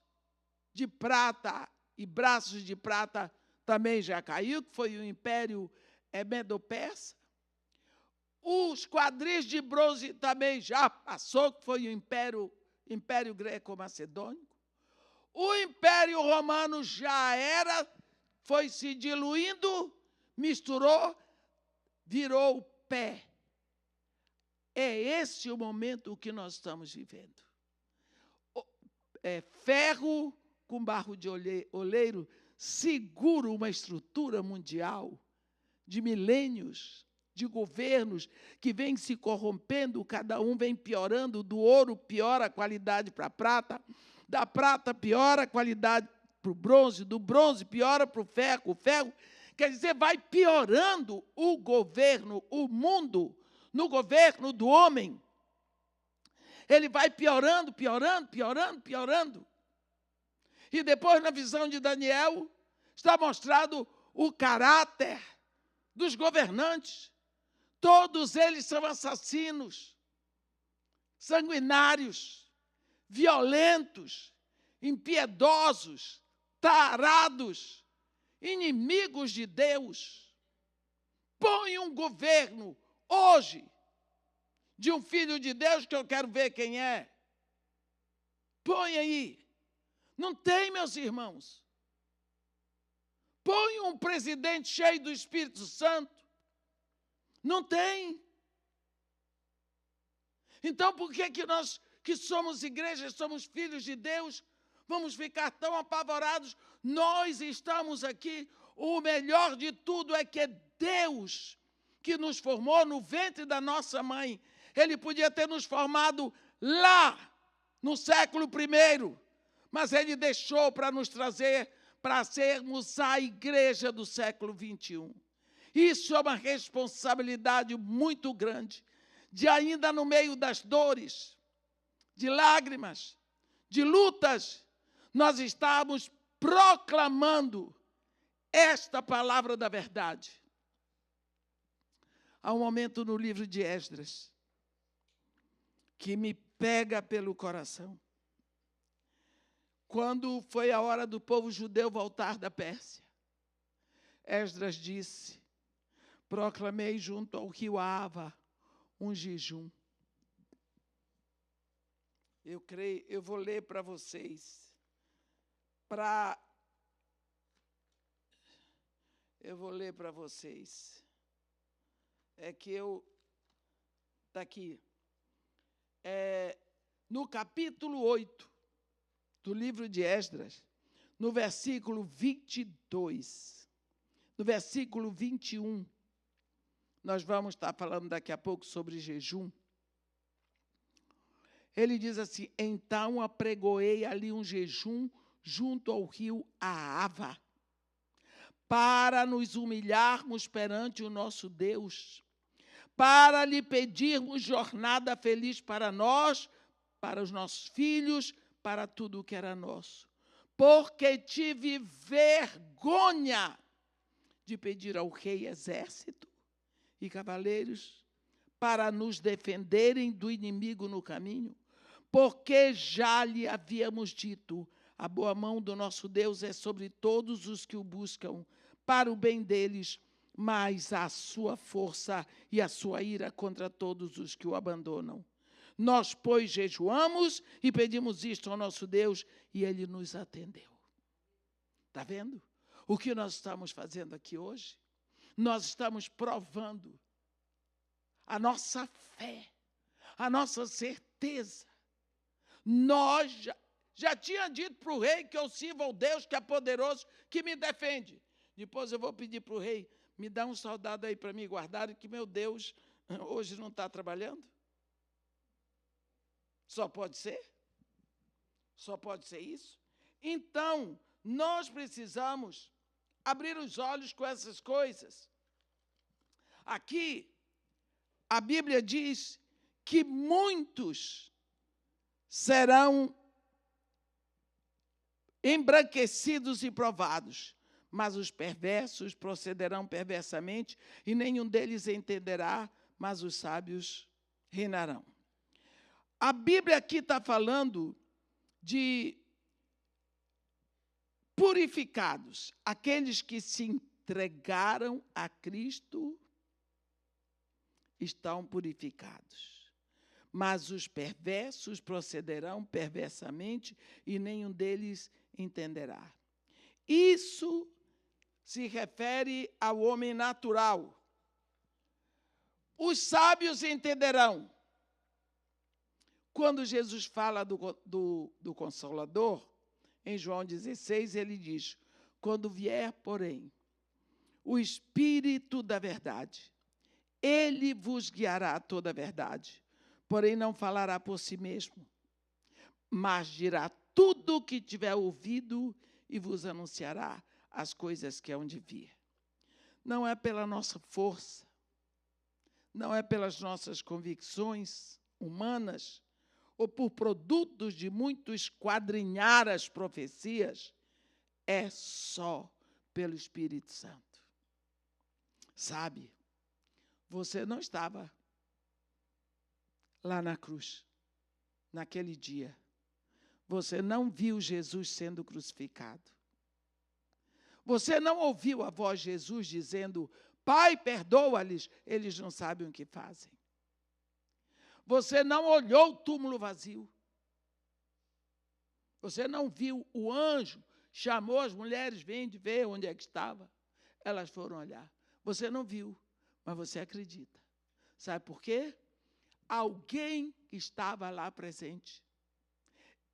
de prata e braços de prata também já caiu, que foi o Império Medo-Persa. Os quadris de bronze também já passou, que foi o Império Greco-Macedônico. O Império Romano já era, foi se diluindo, misturou, virou o pé. É esse o momento que nós estamos vivendo. Ferro com barro de oleiro segura uma estrutura mundial de milênios, de governos que vêm se corrompendo, cada um vem piorando, do ouro piora a qualidade para a prata, da prata piora a qualidade para o bronze, do bronze piora para o ferro, quer dizer, vai piorando o governo, o mundo, no governo do homem. Ele vai piorando. E depois, na visão de Daniel, está mostrado o caráter dos governantes. Todos eles são assassinos, sanguinários, violentos, impiedosos, tarados, inimigos de Deus. Põe um governo hoje de um filho de Deus, que eu quero ver quem é. Põe aí. Não tem, meus irmãos. Põe um presidente cheio do Espírito Santo. Não tem. Então, por que nós, que somos igrejas, somos filhos de Deus, vamos ficar tão apavorados? Nós estamos aqui, o melhor de tudo é que é Deus que nos formou no ventre da nossa mãe. Ele podia ter nos formado lá, no século I, mas Ele deixou para nos trazer, para sermos a igreja do século XXI. Isso é uma responsabilidade muito grande, de ainda no meio das dores, de lágrimas, de lutas, nós estamos proclamando esta palavra da verdade. Há um momento no livro de Esdras que me pega pelo coração. Quando foi a hora do povo judeu voltar da Pérsia, Esdras disse: proclamei junto ao rio Ava um jejum. Eu vou ler para vocês. Eu vou ler para vocês. Está aqui. No capítulo 8 do livro de Esdras, no versículo 22, no versículo 21, nós vamos estar falando daqui a pouco sobre jejum. Ele diz assim: então apregoei ali um jejum junto ao rio Ahava, para nos humilharmos perante o nosso Deus, para lhe pedirmos jornada feliz para nós, para os nossos filhos, para tudo o que era nosso. Porque tive vergonha de pedir ao rei exército e cavaleiros para nos defenderem do inimigo no caminho, porque já lhe havíamos dito: a boa mão do nosso Deus é sobre todos os que o buscam, para o bem deles, mas a sua força e a sua ira contra todos os que o abandonam. Nós, pois, jejuamos e pedimos isto ao nosso Deus, e Ele nos atendeu. Está vendo o que nós estamos fazendo aqui hoje? Nós estamos provando a nossa fé, a nossa certeza. Nós já tinha dito para o rei que eu sirvo ao Deus que é poderoso, que me defende. Depois eu vou pedir para o rei: me dá um soldado aí para me guardar, que meu Deus hoje não está trabalhando. Só pode ser? Só pode ser isso? Então, nós precisamos abrir os olhos com essas coisas. Aqui, a Bíblia diz que muitos serão embranquecidos e provados. Mas os perversos procederão perversamente, e nenhum deles entenderá, mas os sábios reinarão. A Bíblia aqui está falando de purificados, aqueles que se entregaram a Cristo estão purificados. Mas os perversos procederão perversamente, e nenhum deles entenderá. Isso se refere ao homem natural. Os sábios entenderão. Quando Jesus fala do Consolador, em João 16, ele diz: quando vier, porém, o Espírito da verdade, ele vos guiará a toda a verdade, porém não falará por si mesmo, mas dirá tudo o que tiver ouvido e vos anunciará as coisas que hão de vir. Não é pela nossa força, não é pelas nossas convicções humanas, ou por produtos de muito esquadrinhar as profecias, é só pelo Espírito Santo. Sabe, você não estava lá na cruz, naquele dia. Você não viu Jesus sendo crucificado. Você não ouviu a voz de Jesus dizendo: Pai, perdoa-lhes, eles não sabem o que fazem. Você não olhou o túmulo vazio. Você não viu o anjo, chamou as mulheres, vem de ver onde é que estava. Elas foram olhar. Você não viu, mas você acredita. Sabe por quê? Alguém estava lá presente.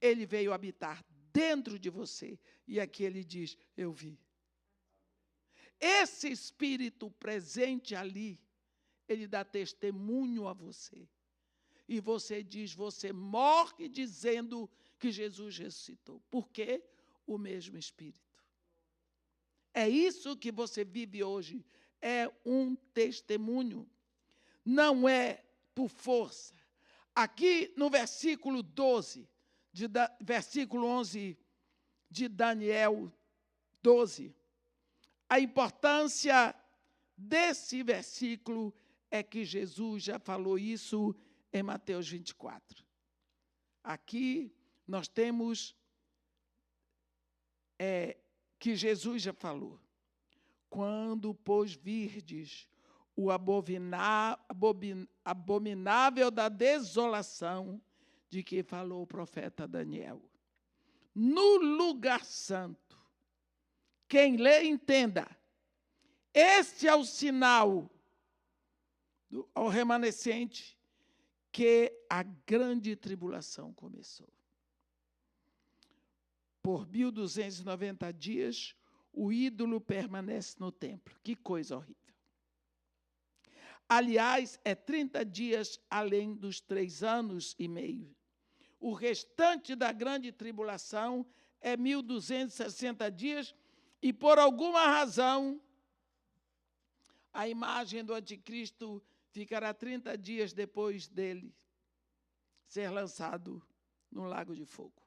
Ele veio habitar dentro de você. E aqui ele diz: eu vi. Esse Espírito presente ali, ele dá testemunho a você. E você diz, você morre dizendo que Jesus ressuscitou. Por quê? O mesmo Espírito. É isso que você vive hoje. É um testemunho. Não é por força. Aqui no versículo 12, versículo 11 de Daniel 12, a importância desse versículo é que Jesus já falou isso em Mateus 24. Aqui nós temos que Jesus já falou. Quando, pois, virdes o abominável da desolação de que falou o profeta Daniel, no lugar santo, quem lê, entenda. Este é o sinal ao remanescente que a grande tribulação começou. Por 1290 dias, o ídolo permanece no templo. Que coisa horrível. Aliás, é 30 dias além dos 3 anos e meio. O restante da grande tribulação é 1260 dias, e por alguma razão, a imagem do anticristo ficará 30 dias depois dele ser lançado no lago de fogo.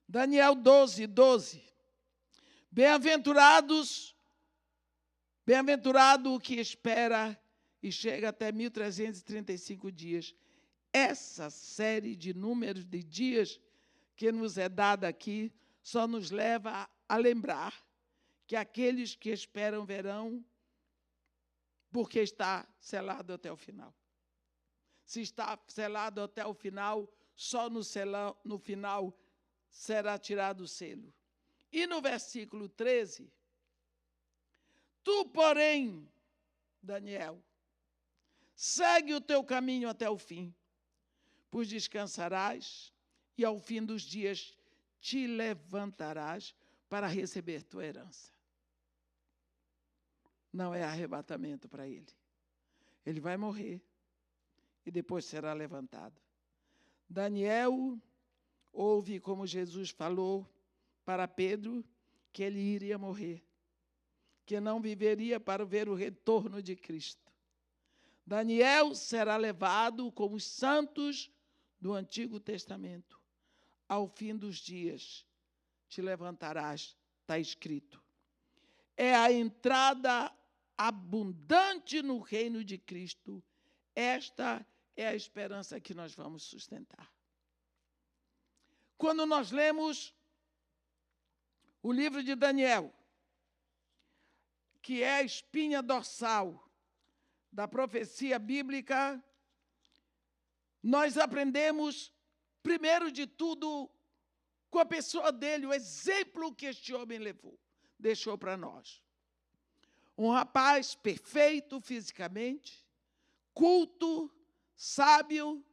Daniel 12, 12. Bem-aventurado o que espera e chega até 1335 dias. Essa série de números de dias que nos é dada aqui só nos leva a lembrar que aqueles que esperam verão, porque está selado até o final. Se está selado até o final, só no final será tirado o selo. E no versículo 13, tu, porém, Daniel, segue o teu caminho até o fim, pois descansarás e ao fim dos dias te levantarás para receber tua herança. Não é arrebatamento para ele. Ele vai morrer e depois será levantado. Daniel ouve como Jesus falou para Pedro que ele iria morrer, que não viveria para ver o retorno de Cristo. Daniel será levado como os santos do Antigo Testamento ao fim dos dias te levantarás, está escrito. É a entrada abundante no reino de Cristo. Esta é a esperança que nós vamos sustentar. Quando nós lemos o livro de Daniel, que é a espinha dorsal da profecia bíblica, nós aprendemos, primeiro de tudo, com a pessoa dele, o exemplo que este homem deixou para nós. Um rapaz perfeito fisicamente, culto, sábio,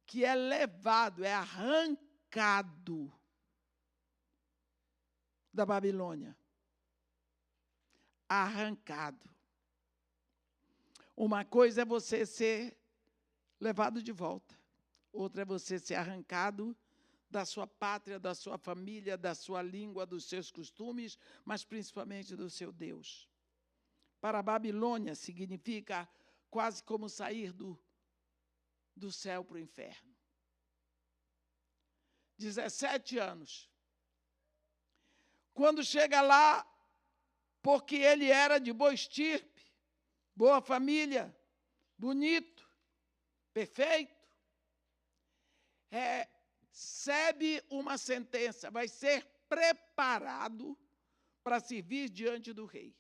que é levado, é arrancado da Babilônia. Arrancado. Uma coisa é você ser levado de volta. Outra é você ser arrancado da sua pátria, da sua família, da sua língua, dos seus costumes, mas principalmente do seu Deus. Para a Babilônia significa quase como sair do céu para o inferno. 17 anos. Quando chega lá, porque ele era de boa estirpe, boa família, bonito, perfeito, recebe uma sentença, vai ser preparado para servir diante do rei.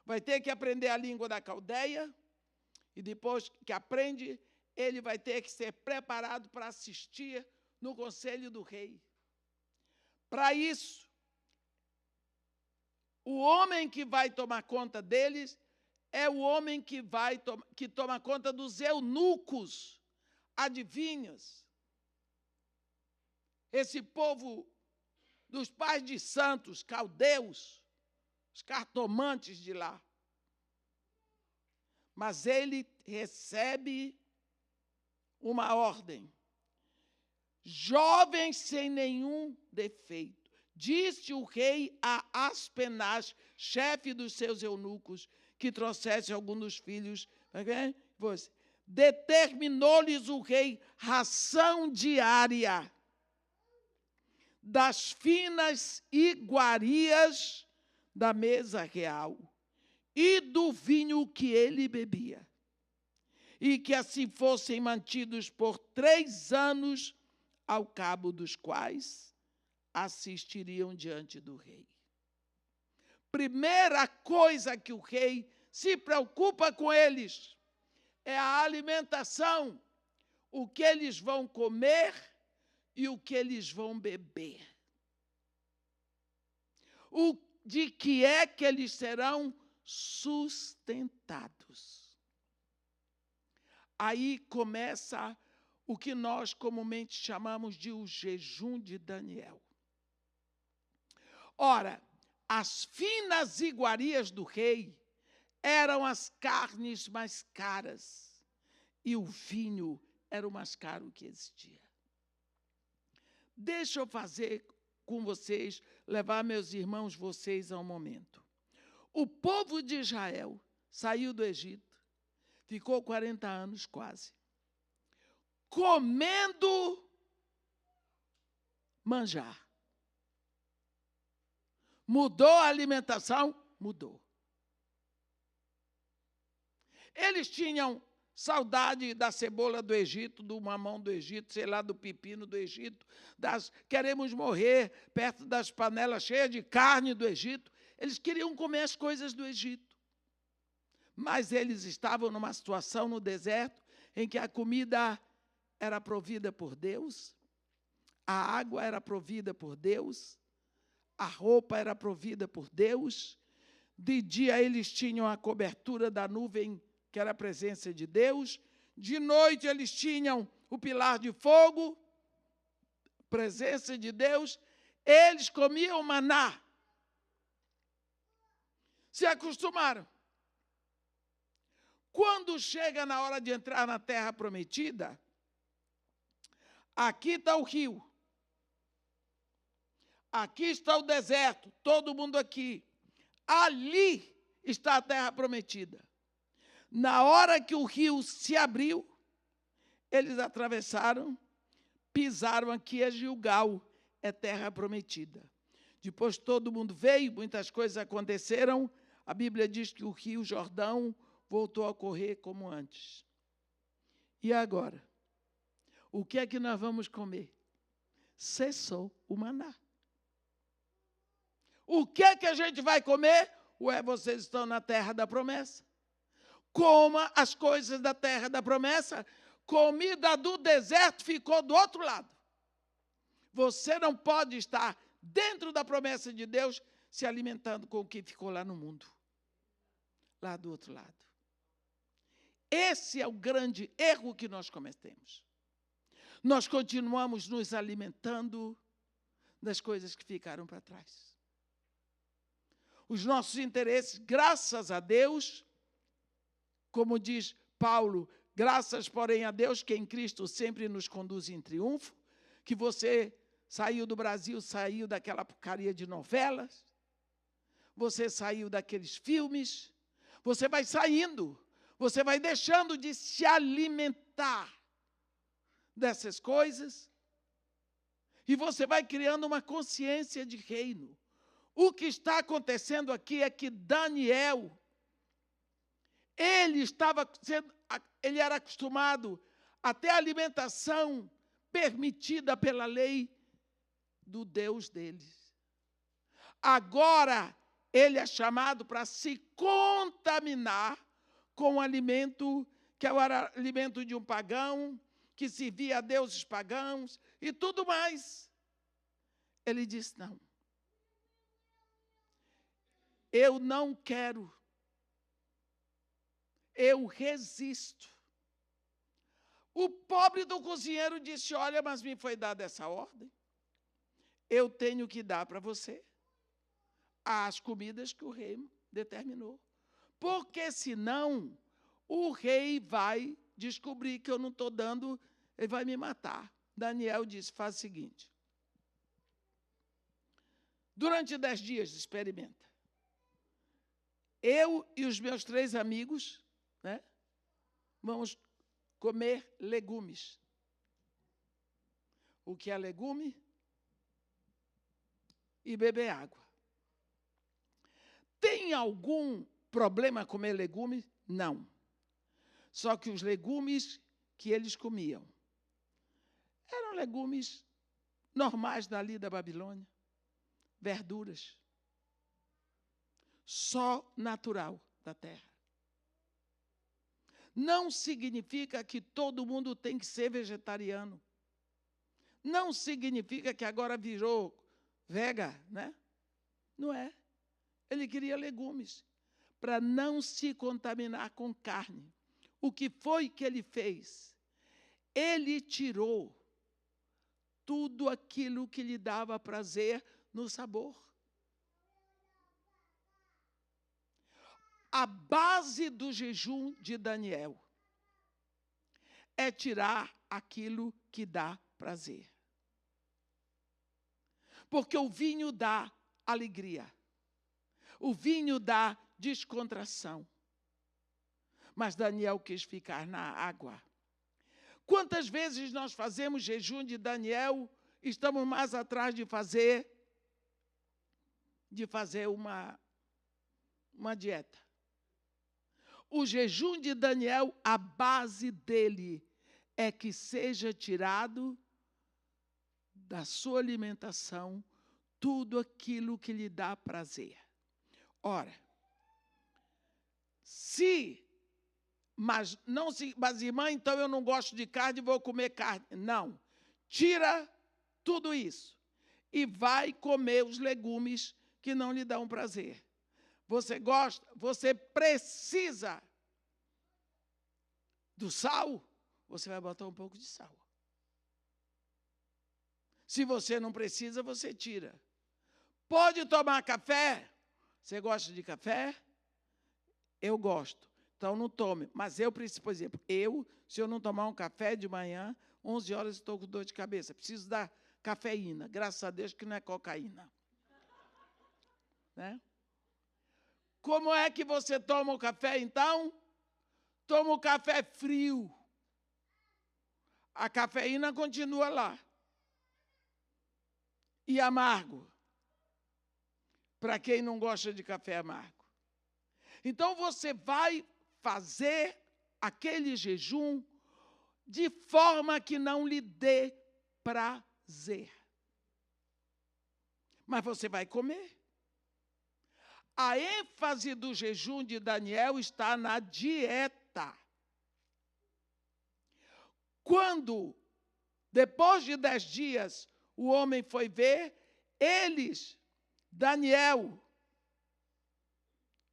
Vai ter que aprender a língua da Caldeia, e depois que aprende, ele vai ter que ser preparado para assistir no conselho do rei. Para isso, o homem que vai tomar conta deles é o homem que toma conta dos eunucos, adivinhas. Esse povo dos pais de santos, caldeus, os cartomantes de lá. Mas ele recebe uma ordem. Jovem sem nenhum defeito. Disse o rei a Aspenaz, chefe dos seus eunucos, que trouxesse algum dos filhos. Determinou-lhes o rei ração diária das finas iguarias da mesa real e do vinho que ele bebia, e que assim fossem mantidos por 3 anos, ao cabo dos quais assistiriam diante do rei. Primeira coisa que o rei se preocupa com eles é a alimentação, o que eles vão comer e o que eles vão beber. De que é que eles serão sustentados. Aí começa o que nós comumente chamamos de o jejum de Daniel. Ora, as finas iguarias do rei eram as carnes mais caras e o vinho era o mais caro que existia. Deixa eu fazer com vocês, levar meus irmãos, vocês a um momento. O povo de Israel saiu do Egito, ficou 40 anos quase, comendo manjar. Mudou a alimentação? Mudou. Eles tinham saudade da cebola do Egito, do mamão do Egito, sei lá, do pepino do Egito. Queremos morrer perto das panelas cheias de carne do Egito. Eles queriam comer as coisas do Egito. Mas eles estavam numa situação no deserto em que a comida era provida por Deus, a água era provida por Deus, a roupa era provida por Deus. De dia eles tinham a cobertura da nuvem, que era a presença de Deus. De noite eles tinham o pilar de fogo, presença de Deus. Eles comiam maná. Se acostumaram. Quando chega na hora de entrar na terra prometida, aqui está o rio. Aqui está o deserto, todo mundo aqui. Ali está a terra prometida. Na hora que o rio se abriu, eles atravessaram, pisaram aqui a Gilgal, é terra prometida. Depois todo mundo veio, muitas coisas aconteceram. A Bíblia diz que o rio Jordão voltou a correr como antes. E agora? O que é que nós vamos comer? Cessou o maná. O que é que a gente vai comer? Ué, vocês estão na terra da promessa. Coma as coisas da terra da promessa. Comida do deserto ficou do outro lado. Você não pode estar dentro da promessa de Deus se alimentando com o que ficou lá no mundo. Lá do outro lado. Esse é o grande erro que nós cometemos. Nós continuamos nos alimentando das coisas que ficaram para trás. Os nossos interesses, graças a Deus, como diz Paulo, graças, porém, a Deus, que em Cristo sempre nos conduz em triunfo, que você saiu do Brasil, saiu daquela porcaria de novelas, você saiu daqueles filmes, você vai saindo, você vai deixando de se alimentar dessas coisas e você vai criando uma consciência de reino. O que está acontecendo aqui é que Daniel, ele era acostumado a ter a alimentação permitida pela lei do Deus deles. Agora, ele é chamado para se contaminar com o alimento que é o alimento de um pagão, que servia a deuses pagãos e tudo mais. Ele disse, não. Eu não quero. Eu resisto. O pobre do cozinheiro disse, olha, mas me foi dada essa ordem. Eu tenho que dar para você as comidas que o rei determinou. Porque senão o rei vai descobrir que eu não estou dando, ele vai me matar. Daniel disse, faz o seguinte. Durante 10 dias, experimenta. Eu e os meus 3 amigos, né, vamos comer legumes. O que é legume? E beber água. Tem algum problema comer legumes? Não. Só que os legumes que eles comiam eram legumes normais dali da Babilônia, verduras, só natural da terra. Não significa que todo mundo tem que ser vegetariano. Não significa que agora virou vega, né? Não é. Ele queria legumes para não se contaminar com carne. O que foi que ele fez? Ele tirou tudo aquilo que lhe dava prazer no sabor. A base do jejum de Daniel é tirar aquilo que dá prazer. Porque o vinho dá alegria. O vinho dá descontração. Mas Daniel quis ficar na água. Quantas vezes nós fazemos jejum de Daniel, estamos mais atrás de fazer uma dieta. O jejum de Daniel, a base dele é que seja tirado da sua alimentação tudo aquilo que lhe dá prazer. Ora, mas irmã, então eu não gosto de carne, vou comer carne. Não, tira tudo isso e vai comer os legumes que não lhe dão prazer. Você gosta? Você precisa do sal? Você vai botar um pouco de sal. Se você não precisa, você tira. Pode tomar café? Você gosta de café? Eu gosto. Então, não tome. Mas eu preciso, por exemplo, se eu não tomar um café de manhã, 11 horas estou com dor de cabeça. Preciso da cafeína. Graças a Deus que não é cocaína. Né? Como é que você toma o café, então? Toma o café frio. a cafeína continua lá. E amargo, para quem não gosta de café amargo. Então, você vai fazer aquele jejum de forma que não lhe dê prazer. Mas você vai comer. A ênfase do jejum de Daniel está na dieta. Quando, depois de 10 dias, o homem foi ver, eles, Daniel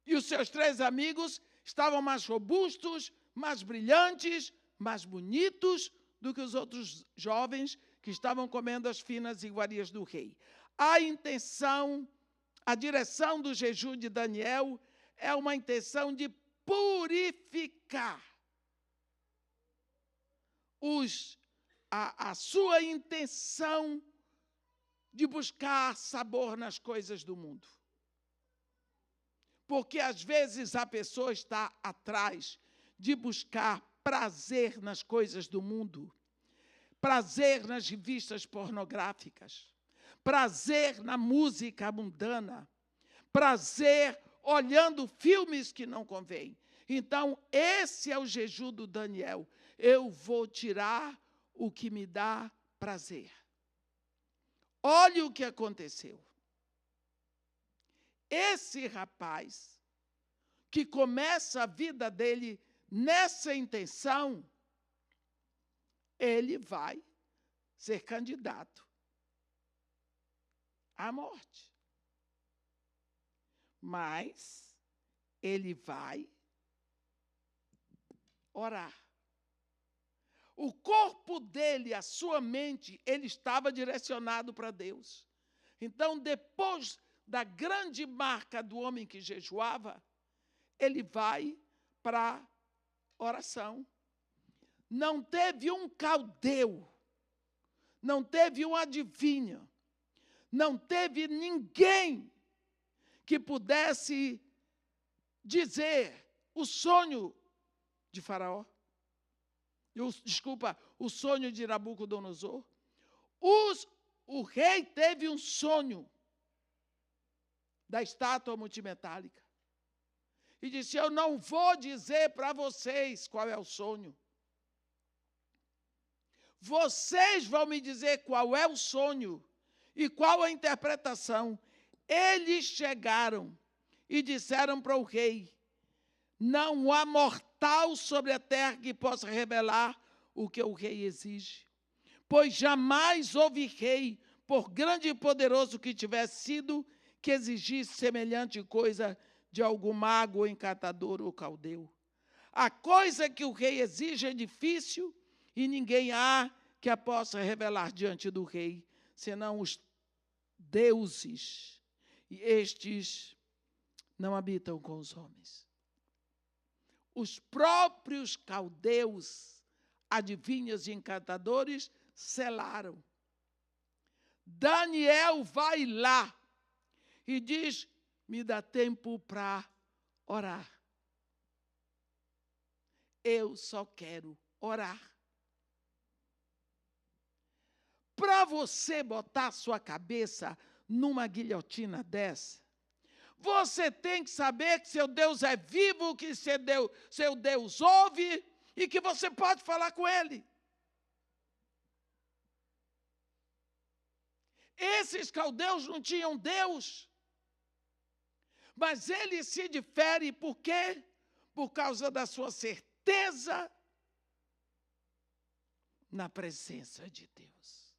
e os seus 3 amigos, estavam mais robustos, mais brilhantes, mais bonitos do que os outros jovens que estavam comendo as finas iguarias do rei. A intenção, a direção do jejum de Daniel é uma intenção de purificar a sua intenção de buscar sabor nas coisas do mundo. Porque, às vezes, a pessoa está atrás de buscar prazer nas coisas do mundo, prazer nas revistas pornográficas, prazer na música mundana, prazer olhando filmes que não convêm. Então, esse é o jejum do Daniel. Eu vou tirar o que me dá prazer. Olhe o que aconteceu. Esse rapaz, que começa a vida dele nessa intenção, ele vai ser candidato à morte. Mas ele vai orar. O corpo dele, a sua mente, ele estava direcionado para Deus. Então, depois da grande marca do homem que jejuava, ele vai para a oração. Não teve um caldeu, não teve um adivinho, não teve ninguém que pudesse dizer o sonho de Faraó. O sonho de Nabucodonosor. O rei teve um sonho da estátua multimetálica. E disse, eu não vou dizer para vocês qual é o sonho. Vocês vão me dizer qual é o sonho e qual a interpretação. Eles chegaram e disseram para o rei, não há mortal sobre a terra que possa revelar o que o rei exige. Pois jamais houve rei, por grande e poderoso que tivesse sido, que exigisse semelhante coisa de algum mago, encantador ou caldeu. A coisa que o rei exige é difícil e ninguém há que a possa revelar diante do rei, senão os deuses. E estes não habitam com os homens. Os próprios caldeus, adivinhos e encantadores, selaram. Daniel vai lá e diz, me dá tempo para orar. Eu só quero orar. Para você botar sua cabeça numa guilhotina dessa, você tem que saber que seu Deus é vivo, que seu Deus ouve e que você pode falar com Ele. Esses caldeus não tinham Deus, mas ele se difere por quê? Por causa da sua certeza na presença de Deus.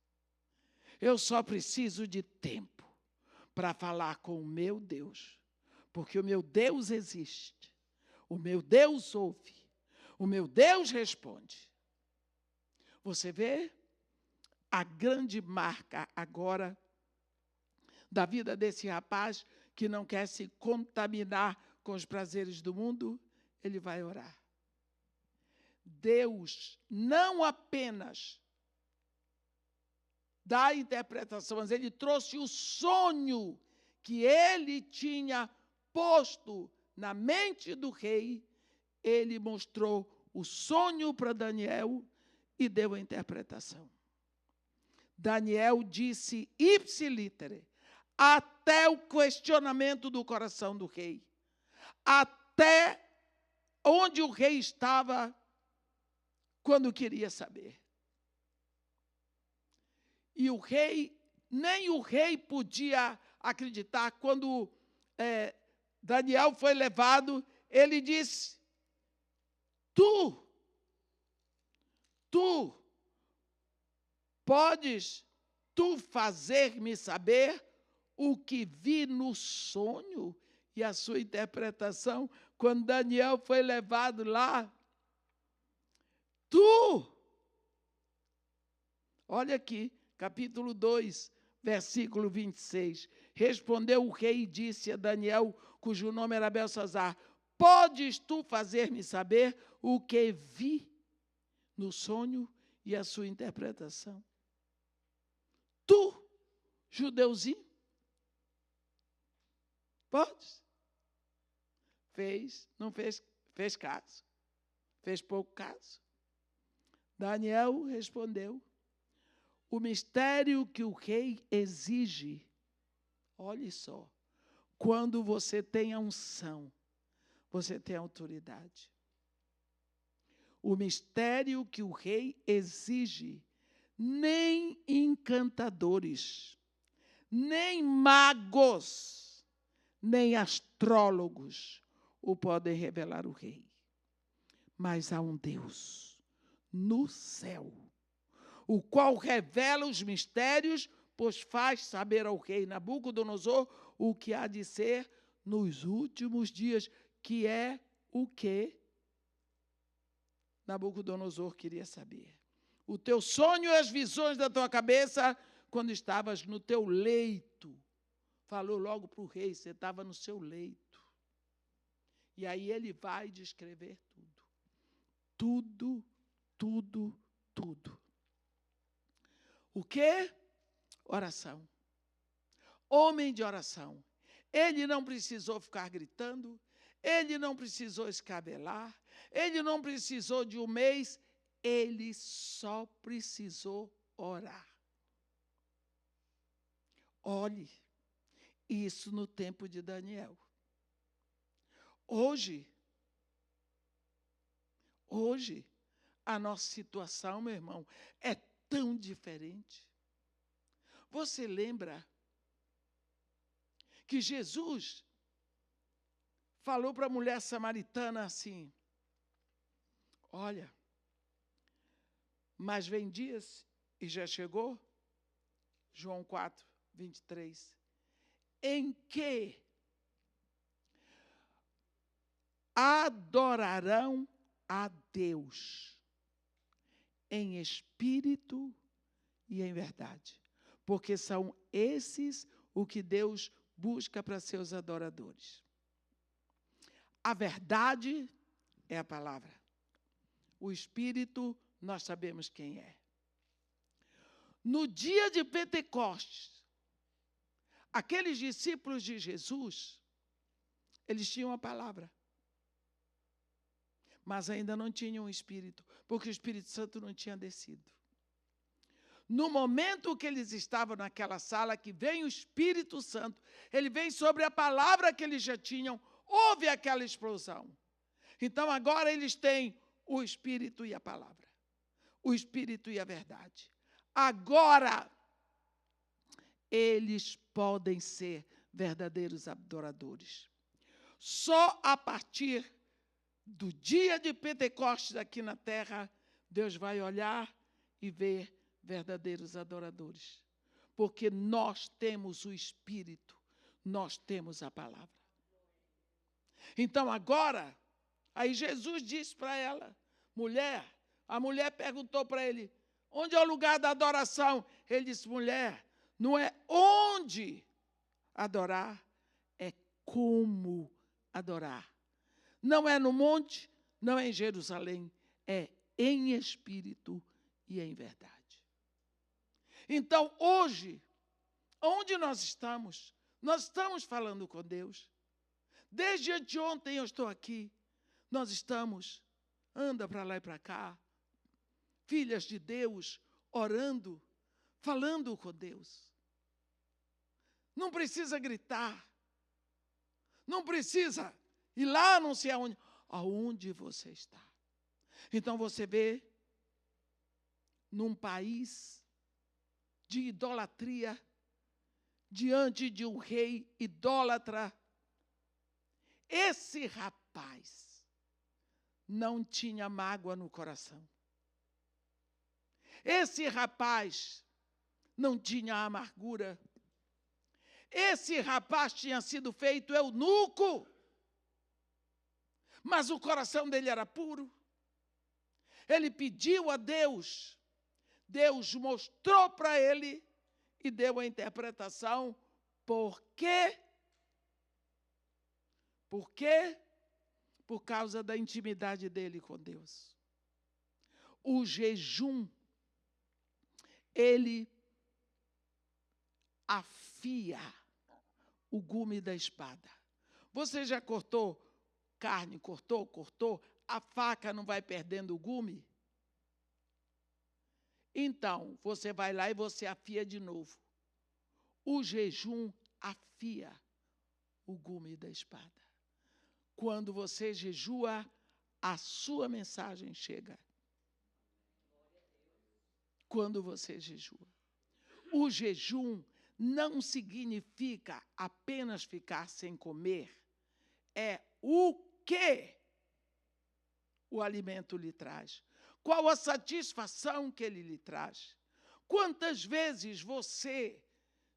Eu só preciso de tempo para falar com o meu Deus, porque o meu Deus existe, o meu Deus ouve, o meu Deus responde. Você vê a grande marca agora da vida desse rapaz que não quer se contaminar com os prazeres do mundo? Ele vai orar. Deus não apenas dá a interpretação, mas ele trouxe o sonho que ele tinha posto na mente do rei. Ele mostrou o sonho para Daniel e deu a interpretação. Daniel disse ipsilítere, até o questionamento do coração do rei, até onde o rei estava quando queria saber. E o rei, nem o rei podia acreditar. Quando Daniel foi levado, ele disse: Tu podes fazer-me saber o que vi no sonho? E a sua interpretação, quando Daniel foi levado lá, olha aqui, capítulo 2, versículo 26. Respondeu o rei e disse a Daniel, cujo nome era Beltesazar: Podes tu fazer-me saber o que vi no sonho e a sua interpretação? Tu, judeuzinho, podes? Não fez caso. Fez pouco caso. Daniel respondeu: o mistério que o rei exige, olhe só, quando você tem a unção, você tem autoridade. O mistério que o rei exige, nem encantadores, nem magos, nem astrólogos o podem revelar ao rei. Mas há um Deus no céu, o qual revela os mistérios, pois faz saber ao rei Nabucodonosor o que há de ser nos últimos dias, que é o que Nabucodonosor queria saber. O teu sonho e as visões da tua cabeça, quando estavas no teu leito. Falou logo para o rei, você estava no seu leito. E aí ele vai descrever tudo. Tudo. O quê? Oração. Homem de oração. Ele não precisou ficar gritando, ele não precisou escabelar, ele não precisou de um mês, ele só precisou orar. Olhe, isso no tempo de Daniel. Hoje, a nossa situação, meu irmão, é tão diferente. Você lembra que Jesus falou para a mulher samaritana assim: olha, mas vem dias, e já chegou, João 4, 23, em que adorarão a Deus em espírito e em verdade, porque são esses o que Deus busca para seus adoradores. A verdade é a palavra. O espírito, nós sabemos quem é. No dia de Pentecostes, aqueles discípulos de Jesus, eles tinham a palavra, mas ainda não tinham o Espírito, porque o Espírito Santo não tinha descido. No momento que eles estavam naquela sala, que vem o Espírito Santo, ele vem sobre a palavra que eles já tinham, houve aquela explosão. Então agora eles têm o Espírito e a palavra, o Espírito e a verdade. Agora eles podem ser verdadeiros adoradores. Só a partir do dia de Pentecostes aqui na terra, Deus vai olhar e ver verdadeiros adoradores. Porque nós temos o Espírito, nós temos a palavra. Então agora, aí Jesus disse para ela, mulher, a mulher perguntou para ele, onde é o lugar da adoração? Ele disse, mulher, não é onde adorar, é como adorar. Não é no monte, não é em Jerusalém, é em espírito e em verdade. Então, hoje, onde nós estamos falando com Deus. Desde anteontem eu estou aqui, nós estamos, anda para lá e para cá, filhas de Deus, orando, falando com Deus. Não precisa gritar. Não precisa ir lá anunciar aonde você está. Então você vê, num país de idolatria, diante de um rei idólatra, esse rapaz não tinha mágoa no coração. Esse rapaz não tinha amargura. Esse rapaz tinha sido feito eunuco, mas o coração dele era puro. Ele pediu a Deus, Deus mostrou para ele e deu a interpretação. Por quê? Por quê? Por causa da intimidade dele com Deus. O jejum, ele afia o gume da espada. Você já cortou carne, cortou, a faca não vai perdendo o gume? Então, você vai lá e você afia de novo. O jejum afia o gume da espada. Quando você jejua, a sua mensagem chega. Quando você jejua. O jejum não significa apenas ficar sem comer. É o que o alimento lhe traz. Qual a satisfação que ele lhe traz. Quantas vezes você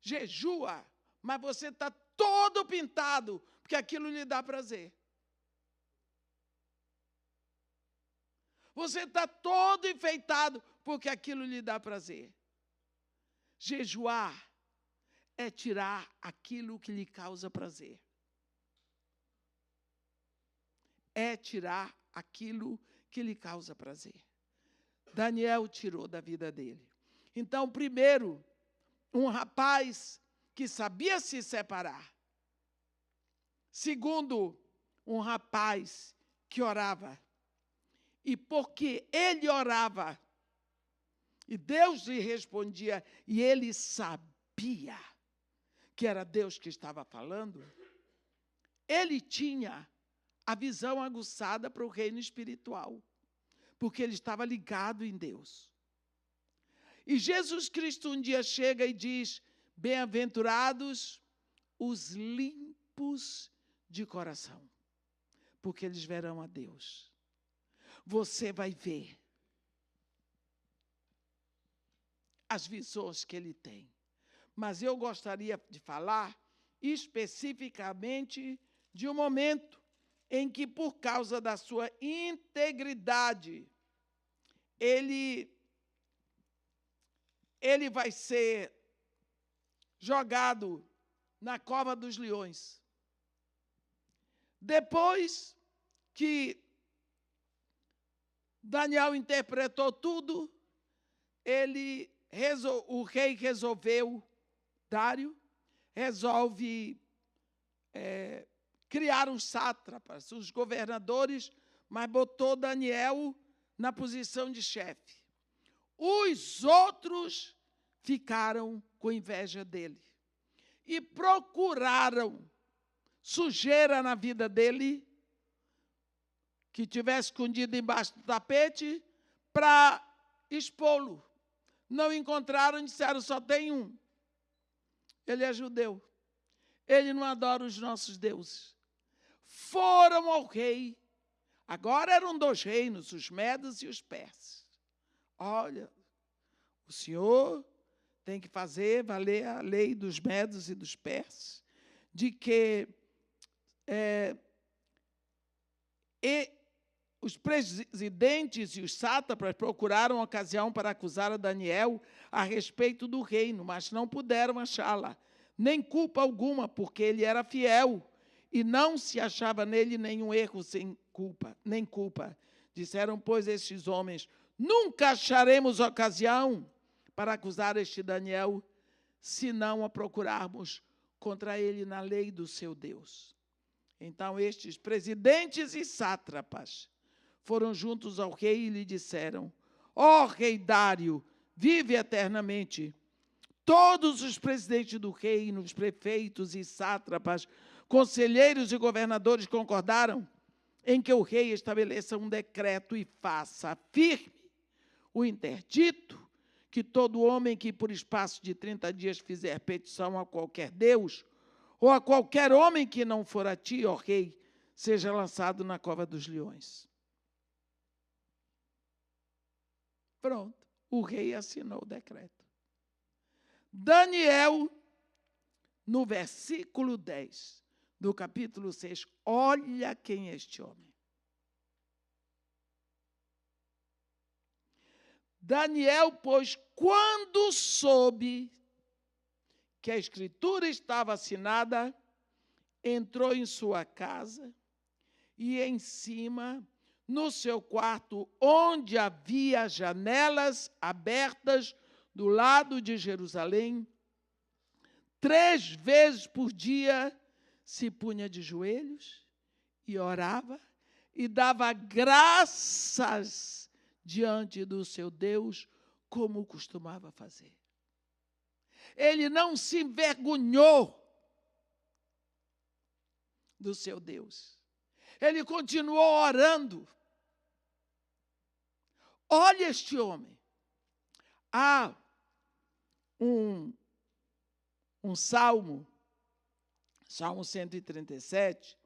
jejua, mas você está todo pintado, porque aquilo lhe dá prazer. Você está todo enfeitado, porque aquilo lhe dá prazer. Jejuar é tirar aquilo que lhe causa prazer. É tirar aquilo que lhe causa prazer. Daniel tirou da vida dele. Então, primeiro, um rapaz que sabia se separar. Segundo, um rapaz que orava. E porque ele orava, e Deus lhe respondia, e ele sabia que era Deus que estava falando, ele tinha a visão aguçada para o reino espiritual, porque ele estava ligado em Deus. E Jesus Cristo um dia chega e diz, bem-aventurados os limpos de coração, porque eles verão a Deus. Você vai ver as visões que ele tem. Mas eu gostaria de falar especificamente de um momento em que, por causa da sua integridade, ele vai ser jogado na cova dos leões. Depois que Daniel interpretou tudo, o rei resolveu, Dário, resolve criar os sátrapas, os governadores, mas botou Daniel na posição de chefe. Os outros ficaram com inveja dele e procuraram sujeira na vida dele, que tivesse escondido embaixo do tapete, para expô-lo. Não encontraram, disseram, só tem um. Ele é judeu. Ele não adora os nossos deuses. Foram ao rei. Agora eram 2 reinos, os medos e os persas. Olha, o senhor tem que fazer valer a lei dos medos e dos persas, de que os presidentes e os sátrapas procuraram ocasião para acusar a Daniel a respeito do reino, mas não puderam achá-la, nem culpa alguma, porque ele era fiel, e não se achava nele nenhum erro sem culpa, nem culpa. Disseram, pois, estes homens, nunca acharemos ocasião para acusar este Daniel, se não a procurarmos contra ele na lei do seu Deus. Então, estes presidentes e sátrapas foram juntos ao rei e lhe disseram, Ó rei Dário, vive eternamente. Todos os presidentes do reino, os prefeitos e sátrapas, conselheiros e governadores concordaram em que o rei estabeleça um decreto e faça firme o interdito que todo homem que por espaço de 30 dias fizer petição a qualquer deus, ou a qualquer homem que não for a ti, ó rei, seja lançado na cova dos leões. Pronto, o rei assinou o decreto. Daniel, no versículo 10 do capítulo 6, olha quem é este homem. Daniel, pois, quando soube que a escritura estava assinada, entrou em sua casa e em cima, no seu quarto, onde havia janelas abertas do lado de Jerusalém, 3 vezes por dia se punha de joelhos e orava e dava graças diante do seu Deus, como costumava fazer. Ele não se envergonhou do seu Deus. Ele continuou orando. Olha este homem. Há um salmo, Salmo 137,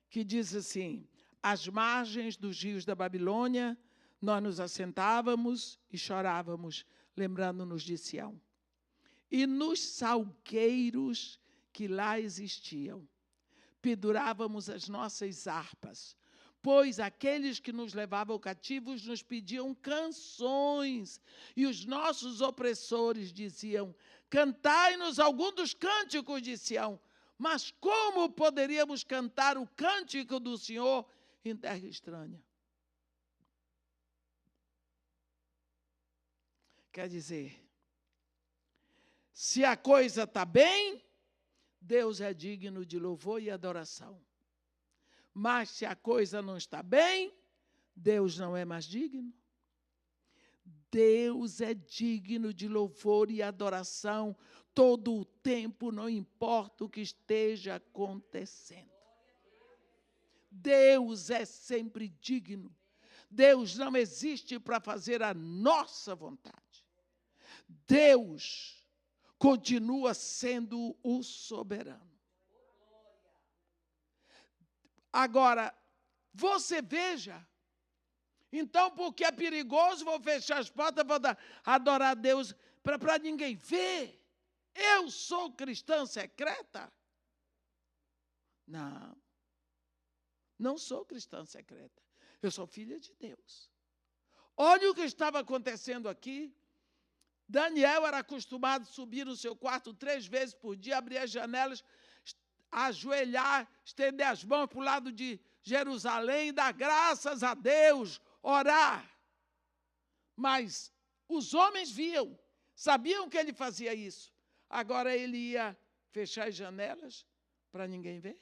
que diz assim: às margens dos rios da Babilônia, nós nos assentávamos e chorávamos, lembrando-nos de Sião. E nos salgueiros que lá existiam, pendurávamos as nossas harpas, pois aqueles que nos levavam cativos nos pediam canções, e os nossos opressores diziam: cantai-nos algum dos cânticos de Sião. Mas como poderíamos cantar o cântico do Senhor em terra estranha? Quer dizer, se a coisa está bem, Deus é digno de louvor e adoração. Mas se a coisa não está bem, Deus não é mais digno. Deus é digno de louvor e adoração todo o tempo, não importa o que esteja acontecendo. Deus é sempre digno. Deus não existe para fazer a nossa vontade. Deus continua sendo o soberano. Agora, você veja, então, porque é perigoso, vou fechar as portas, vou adorar a Deus para ninguém ver. Eu sou cristã secreta? Não, não sou cristã secreta. Eu sou filha de Deus. Olha o que estava acontecendo aqui. Daniel era acostumado a subir no seu quarto 3 vezes por dia, abrir as janelas, ajoelhar, estender as mãos para o lado de Jerusalém, dar graças a Deus, orar. Mas os homens viam, sabiam que ele fazia isso. Agora ele ia fechar as janelas para ninguém ver?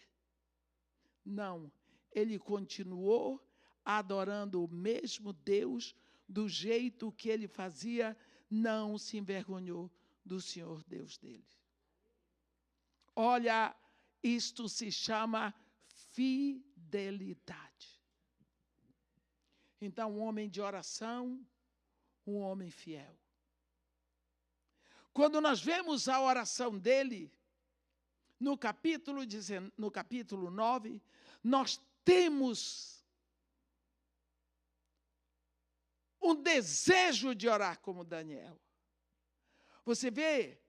Não, ele continuou adorando o mesmo Deus do jeito que ele fazia, não se envergonhou do Senhor Deus dele. Olha, isto se chama fidelidade. Então, um homem de oração, um homem fiel. Quando nós vemos a oração dele, no capítulo 9, nós temos um desejo de orar como Daniel. Você vê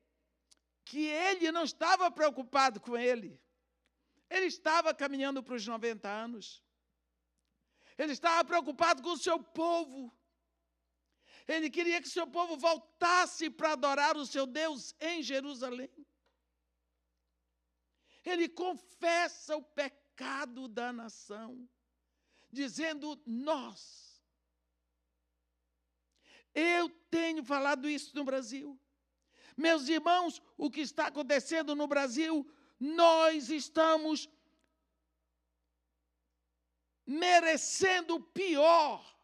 que ele não estava preocupado com ele. Ele estava caminhando para os 90 anos. Ele estava preocupado com o seu povo. Ele queria que o seu povo voltasse para adorar o seu Deus em Jerusalém. Ele confessa o pecado da nação, dizendo: eu tenho falado isso no Brasil. Meus irmãos, o que está acontecendo no Brasil, nós estamos merecendo o pior.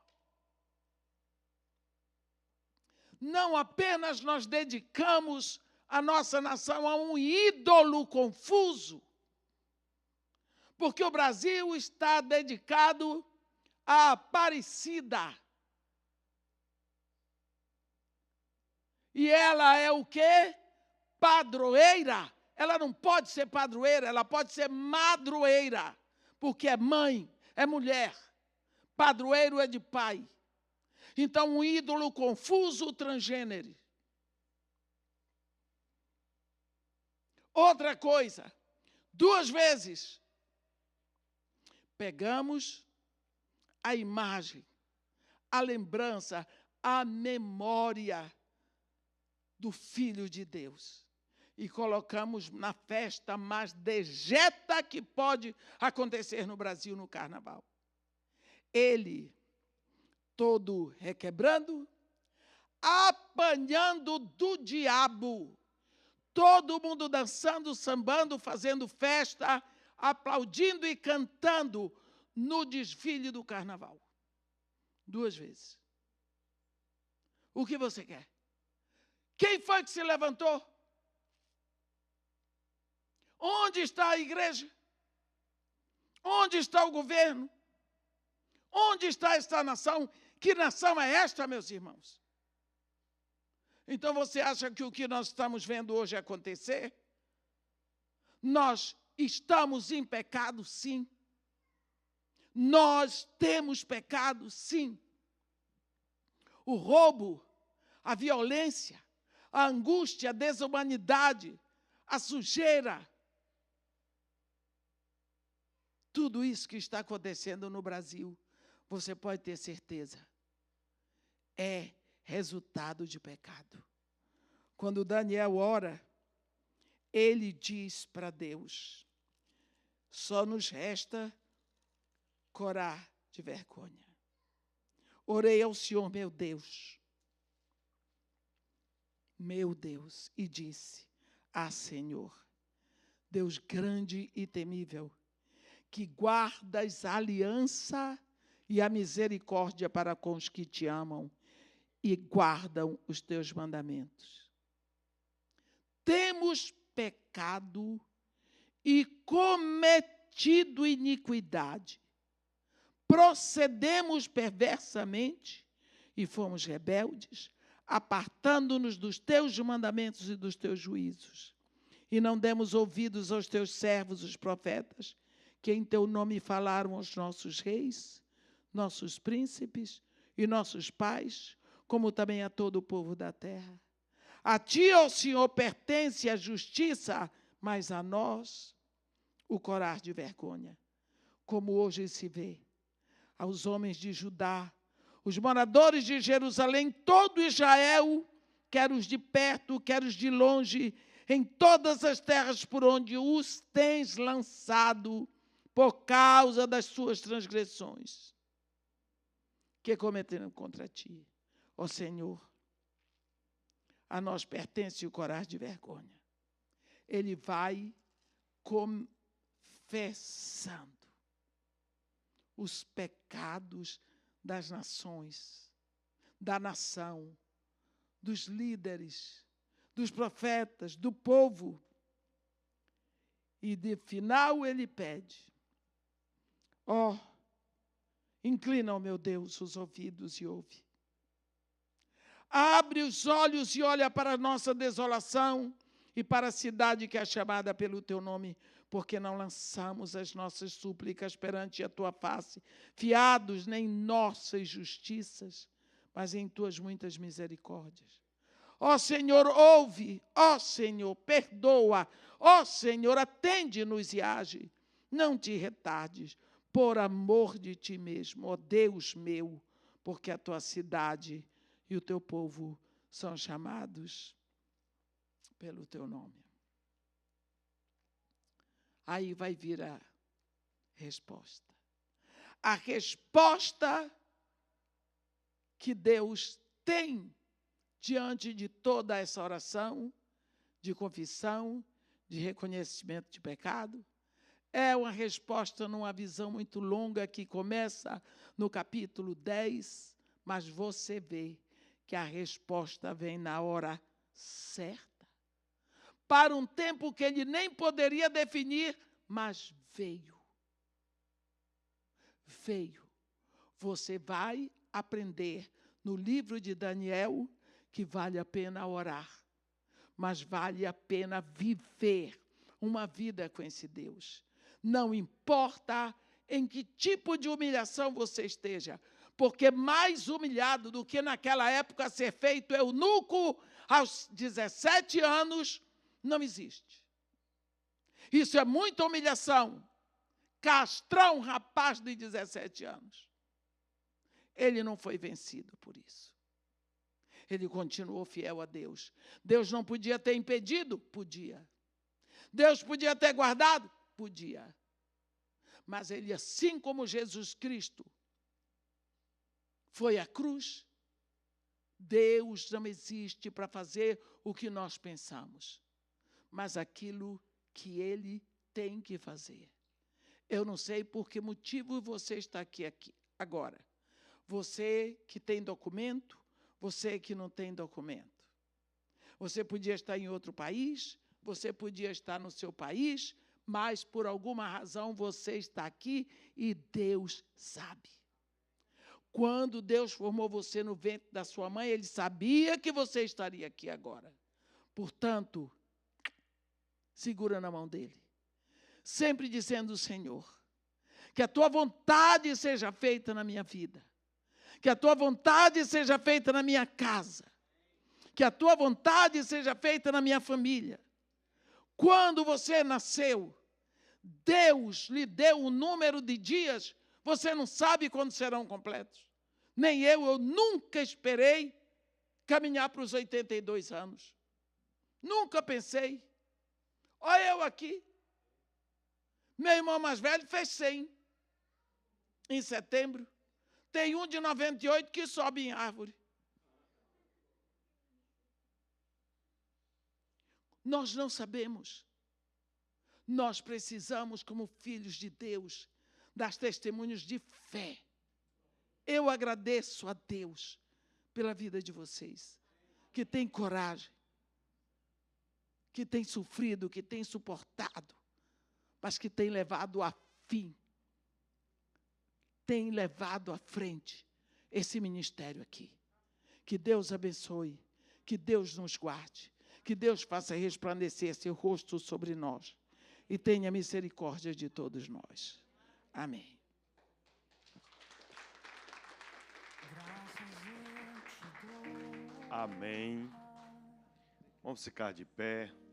não apenas nós dedicamos a nossa nação a um ídolo confuso, porque o Brasil está dedicado à Aparecida. E ela é o quê? Padroeira. Ela não pode ser padroeira, ela pode ser madroeira, porque é mãe, é mulher. Padroeiro é de pai. Então, um ídolo confuso, transgênero. Outra coisa, 2 vezes, pegamos a imagem, a lembrança, a memória do Filho de Deus e colocamos na festa mais dejeta que pode acontecer no Brasil no Carnaval. Ele, todo requebrando, apanhando do diabo, todo mundo dançando, sambando, fazendo festa, aplaudindo e cantando no desfile do Carnaval. 2 vezes. O que você quer? Quem foi que se levantou? Onde está a igreja? Onde está o governo? Onde está esta nação? Que nação é esta, meus irmãos? Então você acha que o que nós estamos vendo hoje acontecer? Nós estamos em pecado, sim. Nós temos pecado, sim. O roubo, a violência, a angústia, a desumanidade, a sujeira. Tudo isso que está acontecendo no Brasil, você pode ter certeza, é resultado de pecado. Quando Daniel ora, ele diz para Deus, só nos resta corar de vergonha. Orei ao Senhor, meu Deus, e disse, Senhor, Deus grande e temível, que guardas a aliança e a misericórdia para com os que te amam e guardam os teus mandamentos. Temos pecado e cometido iniquidade. Procedemos perversamente e fomos rebeldes, apartando-nos dos teus mandamentos e dos teus juízos. E não demos ouvidos aos teus servos, os profetas, que em teu nome falaram aos nossos reis, nossos príncipes e nossos pais, como também a todo o povo da terra. A ti, ó Senhor, pertence a justiça, mas a nós o corar de vergonha, como hoje se vê. Aos homens de Judá, os moradores de Jerusalém, todo Israel, quer os de perto, quer os de longe, em todas as terras por onde os tens lançado, por causa das suas transgressões, que cometeram contra ti. Ó Senhor, a nós pertence o corar de vergonha. Ele vai confessando os pecados das nações, da nação, dos líderes, dos profetas, do povo. E de final ele pede, inclina, ó meu Deus, os ouvidos e ouve. Abre os olhos e olha para a nossa desolação e para a cidade que é chamada pelo teu nome, porque não lançamos as nossas súplicas perante a tua face, fiados nem em nossas justiças, mas em tuas muitas misericórdias. Ó Senhor, ouve, ó Senhor, perdoa, ó Senhor, atende-nos e age. Não te retardes, por amor de ti mesmo, ó Deus meu, porque a tua cidade e o teu povo são chamados pelo teu nome. Aí vai vir a resposta. A resposta que Deus tem diante de toda essa oração de confissão, de reconhecimento de pecado, é uma resposta numa visão muito longa que começa no capítulo 10, mas você vê que a resposta vem na hora certa, para um tempo que ele nem poderia definir, mas veio. Veio. Você vai aprender no livro de Daniel que vale a pena orar, mas vale a pena viver uma vida com esse Deus. Não importa em que tipo de humilhação você esteja, porque mais humilhado do que naquela época ser feito eunuco aos 17 anos, não existe. Isso é muita humilhação. Castrar um rapaz de 17 anos. Ele não foi vencido por isso. Ele continuou fiel a Deus. Deus não podia ter impedido? Podia. Deus podia ter guardado? Podia. Mas ele, assim como Jesus Cristo foi à cruz, Deus não existe para fazer o que nós pensamos, mas aquilo que ele tem que fazer. Eu não sei por que motivo você está aqui agora. Você que tem documento, você que não tem documento. Você podia estar em outro país, você podia estar no seu país, mas por alguma razão você está aqui e Deus sabe. Quando Deus formou você no ventre da sua mãe, Ele sabia que você estaria aqui agora. Portanto, segura na mão dEle. Sempre dizendo, Senhor, que a Tua vontade seja feita na minha vida. Que a Tua vontade seja feita na minha casa. Que a Tua vontade seja feita na minha família. Quando você nasceu, Deus lhe deu um número de dias, você não sabe quando serão completos. Nem eu nunca esperei caminhar para os 82 anos. Nunca pensei. Olha eu aqui. Meu irmão mais velho fez 100 em setembro. Tem um de 98 que sobe em árvore. Nós não sabemos. Nós precisamos, como filhos de Deus, dar testemunhos de fé. Eu agradeço a Deus pela vida de vocês, que têm coragem, que têm sofrido, que têm suportado, mas que têm levado a fim, têm levado à frente esse ministério aqui. Que Deus abençoe, que Deus nos guarde, que Deus faça resplandecer seu rosto sobre nós e tenha misericórdia de todos nós. Amém. Amém. Vamos ficar de pé.